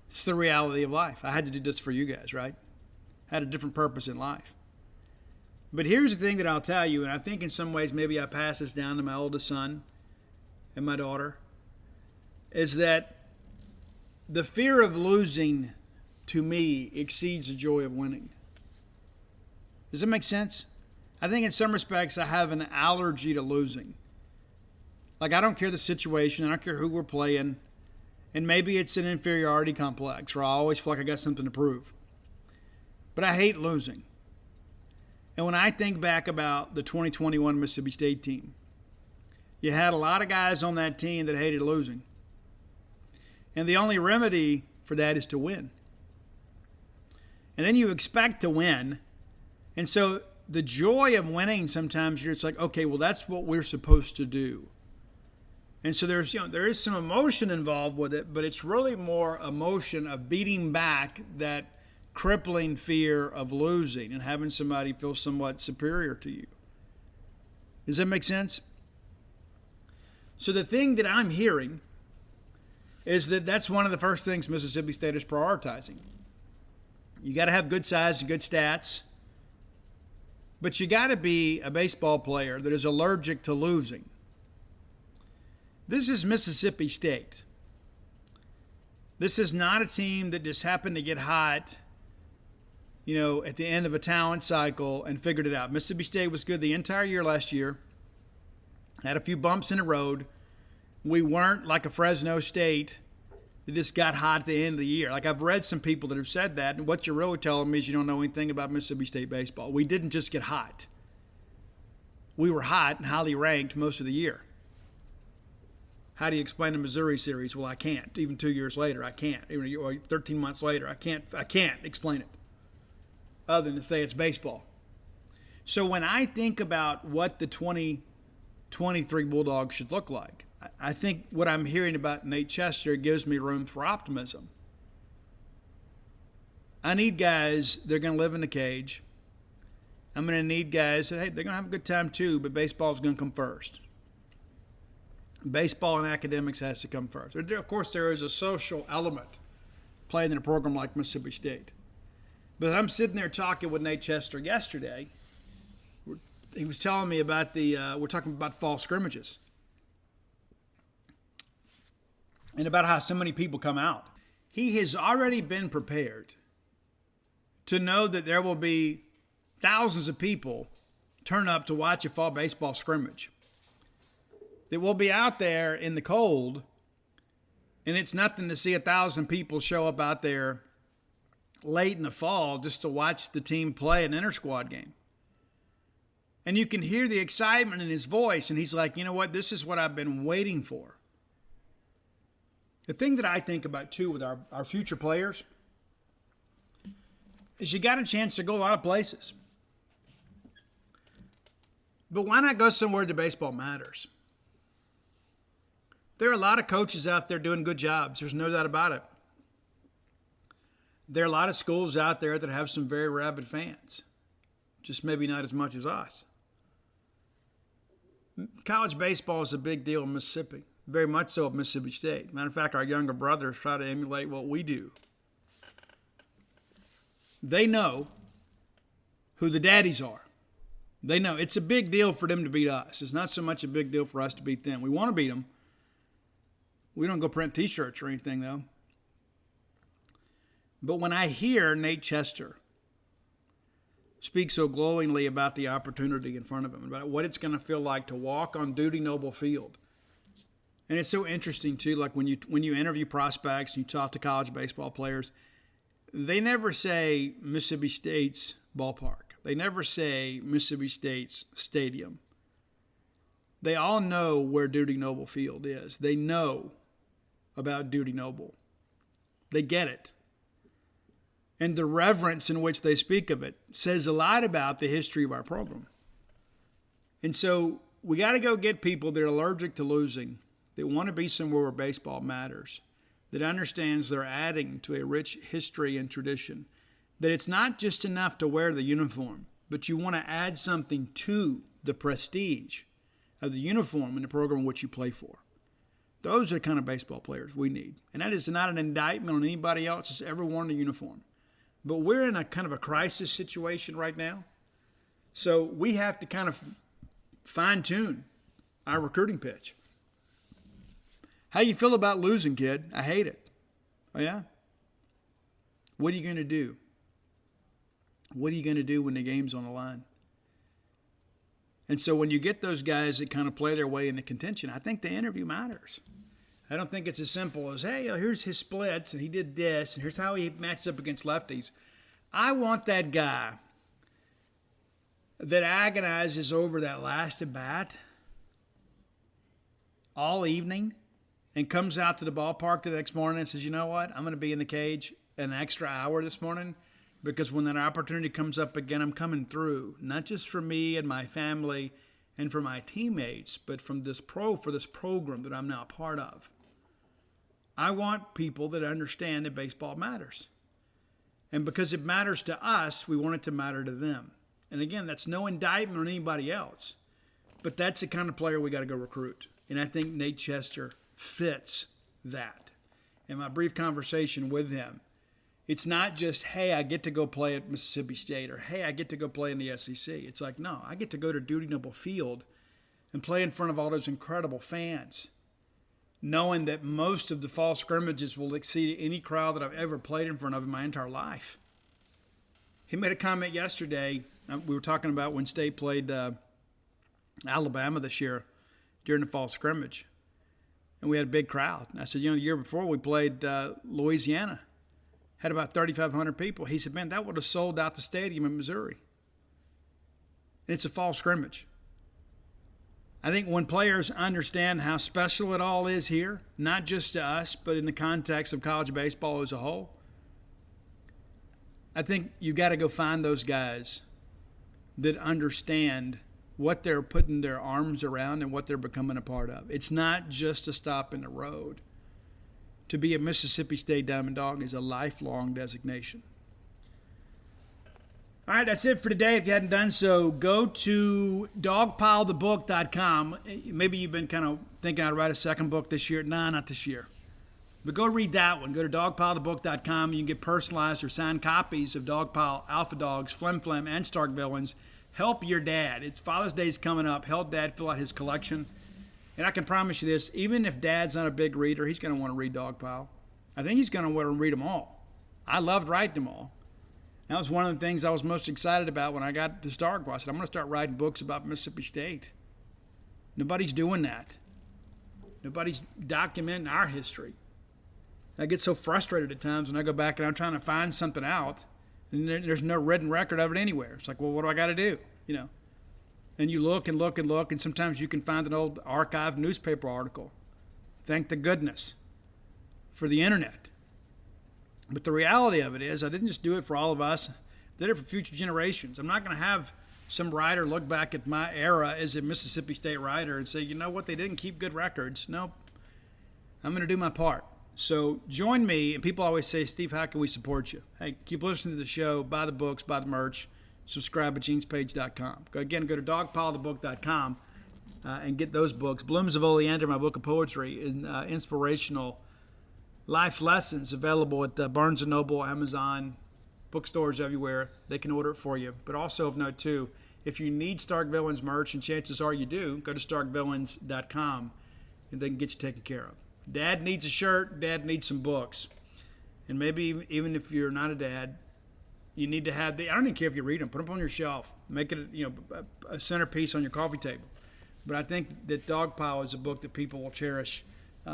It's the reality of life. I had to do this for you guys, right? Had a different purpose in life. But here's the thing that I'll tell you, and I think in some ways maybe I pass this down to my oldest son and my daughter, is that the fear of losing to me exceeds the joy of winning. Does that make sense? I think in some respects I have an allergy to losing. Like, I don't care the situation, I don't care who we're playing, and maybe it's an inferiority complex where I always feel like I got something to prove. But I hate losing. And when I think back about the 2021 Mississippi State team, you had a lot of guys on that team that hated losing. And the only remedy for that is to win. And then you expect to win. And so the joy of winning, sometimes you're just like, okay, well, that's what we're supposed to do. And so there is some emotion involved with it, but it's really more emotion of beating back that crippling fear of losing and having somebody feel somewhat superior to you. Does that make sense? So the thing that I'm hearing is that that's one of the first things Mississippi State is prioritizing. You got to have good size and good stats, but you got to be a baseball player that is allergic to losing. This is Mississippi State. This is not a team that just happened to get hot, at the end of a talent cycle and figured it out. Mississippi State was good the entire year last year. Had a few bumps in the road. We weren't like a Fresno State that just got hot at the end of the year. Like, I've read some people that have said that, and what you're really telling me is you don't know anything about Mississippi State baseball. We didn't just get hot. We were hot and highly ranked most of the year. How do you explain the Missouri series? Well, I can't. Even 2 years later, I can't. Even 13 months later, I can't explain it other than to say it's baseball. So when I think about what the 2023 Bulldogs should look like, I think what I'm hearing about Nate Chester gives me room for optimism. I need guys that are going to live in the cage. I'm going to need guys that, hey, they're going to have a good time too, but baseball's going to come first. Baseball and academics has to come first. Of course, there is a social element playing in a program like Mississippi State. But I'm sitting there talking with Nate Chester yesterday. He was telling me about we're talking about fall scrimmages and about how so many people come out. He has already been prepared to know that there will be thousands of people turn up to watch a fall baseball scrimmage. That we'll be out there in the cold, and it's nothing to see 1,000 people show up out there late in the fall just to watch the team play an inter-squad game. And you can hear the excitement in his voice, and he's like, you know what, this is what I've been waiting for. The thing that I think about, too, with our future players is you got a chance to go a lot of places. But why not go somewhere that baseball matters? There are a lot of coaches out there doing good jobs. There's no doubt about it. There are a lot of schools out there that have some very rabid fans, just maybe not as much as us. College baseball is a big deal in Mississippi, very much so at Mississippi State. Matter of fact, our younger brothers try to emulate what we do. They know who the daddies are. They know it's a big deal for them to beat us. It's not so much a big deal for us to beat them. We want to beat them. We don't go print T-shirts or anything, though. But when I hear Nate Chester speak so glowingly about the opportunity in front of him, about what it's going to feel like to walk on Dudy Noble Field, and it's so interesting, too, like when you interview prospects and you talk to college baseball players, they never say Mississippi State's ballpark. They never say Mississippi State's stadium. They all know where Dudy Noble Field is. They know about Dudy Noble. They get it. And the reverence in which they speak of it says a lot about the history of our program. And so we got to go get people that are allergic to losing, that want to be somewhere where baseball matters, that understands they're adding to a rich history and tradition, that it's not just enough to wear the uniform, but you want to add something to the prestige of the uniform in the program in which you play for. Those are the kind of baseball players we need. And that is not an indictment on anybody else that's ever worn a uniform. But we're in a kind of a crisis situation right now. So we have to kind of fine-tune our recruiting pitch. How you feel about losing, kid? I hate it. Oh, yeah? What are you going to do? What are you going to do when the game's on the line? And so when you get those guys that kind of play their way into contention, I think the interview matters. I don't think it's as simple as, hey, here's his splits, and he did this, and here's how he matches up against lefties. I want that guy that agonizes over that last at-bat all evening and comes out to the ballpark the next morning and says, you know what, I'm going to be in the cage an extra hour this morning because when that opportunity comes up again, I'm coming through, not just for me and my family and for my teammates, but for this program that I'm now a part of. I want people that understand that baseball matters. And because it matters to us, we want it to matter to them. And again, that's no indictment on anybody else. But that's the kind of player we got to go recruit. And I think Nate Chester fits that. In my brief conversation with him, it's not just, hey, I get to go play at Mississippi State, or hey, I get to go play in the SEC. It's like, no, I get to go to Dudy Noble Field and play in front of all those incredible fans, knowing that most of the fall scrimmages will exceed any crowd that I've ever played in front of in my entire life. He made a comment yesterday. We were talking about when State played Alabama this year during the fall scrimmage, and we had a big crowd. And I said, the year before we played Louisiana, had about 3,500 people. He said, man, that would have sold out the stadium in Missouri. And it's a fall scrimmage. I think when players understand how special it all is here, not just to us, but in the context of college baseball as a whole, I think you got to go find those guys that understand what they're putting their arms around and what they're becoming a part of. It's not just a stop in the road. To be a Mississippi State Diamond Dog is a lifelong designation. All right, that's it for today. If you hadn't done so, go to dogpilethebook.com. Maybe you've been kind of thinking I'd write a second book this year. Nah, not this year. But go read that one. Go to dogpilethebook.com. You can get personalized or signed copies of Dogpile, Alpha Dogs, Flim Flam, and Stark Villains. Help your dad. It's Father's Day's coming up. Help Dad fill out his collection. And I can promise you this, even if Dad's not a big reader, he's going to want to read Dogpile. I think he's going to want to read them all. I loved writing them all. That was one of the things I was most excited about when I got to Starkville. I said, I'm going to start writing books about Mississippi State. Nobody's doing that. Nobody's documenting our history. I get so frustrated at times when I go back and I'm trying to find something out, and there's no written record of it anywhere. It's like, well, what do I got to do? And you look and look and look, and sometimes you can find an old archived newspaper article. Thank the goodness. for the internet. But the reality of it is I didn't just do it for all of us. I did it for future generations. I'm not going to have some writer look back at my era as a Mississippi State writer and say, you know what, they didn't keep good records. Nope. I'm going to do my part. So join me, and people always say, Steve, how can we support you? Hey, keep listening to the show, buy the books, buy the merch, subscribe at genespage.com. Go to dogpilethebook.com and get those books. Blooms of Oleander, my book of poetry, and inspirational life lessons available at Barnes & Noble, Amazon, bookstores everywhere. They can order it for you. But also of note, too, if you need Stark Villains merch, and chances are you do, go to starkvillains.com, and they can get you taken care of. Dad needs a shirt. Dad needs some books. And maybe even if you're not a dad, you need to have I don't even care if you read them. Put them on your shelf. Make it a centerpiece on your coffee table. But I think that Dogpile is a book that people will cherish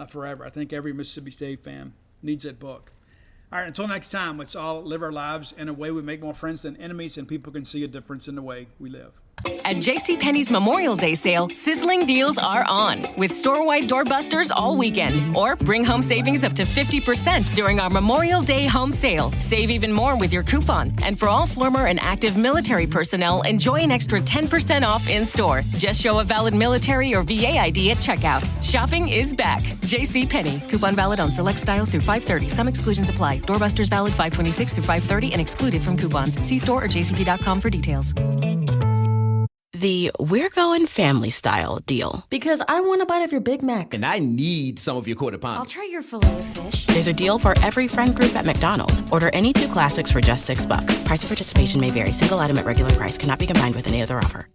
forever. I think every Mississippi State fan needs that book. All right, until next time, let's all live our lives in a way we make more friends than enemies, and people can see a difference in the way we live. At JCPenney's Memorial Day sale, sizzling deals are on, with store-wide doorbusters all weekend. Or bring home savings up to 50% during our Memorial Day home sale. Save even more with your coupon. And for all former and active military personnel, enjoy an extra 10% off in-store. Just show a valid military or VA ID at checkout. Shopping is back. JCPenney. Coupon valid on select styles through 5/30. Some exclusions apply. Doorbusters valid 5/26 through 5/30 and excluded from coupons. See store or jcp.com for details. The We're Going Family Style deal. Because I want a bite of your Big Mac. And I need some of your Quarter Pounder. I'll try your filet of fish. There's a deal for every friend group at McDonald's. Order any 2 classics for just $6. Price of participation may vary. Single item at regular price cannot be combined with any other offer.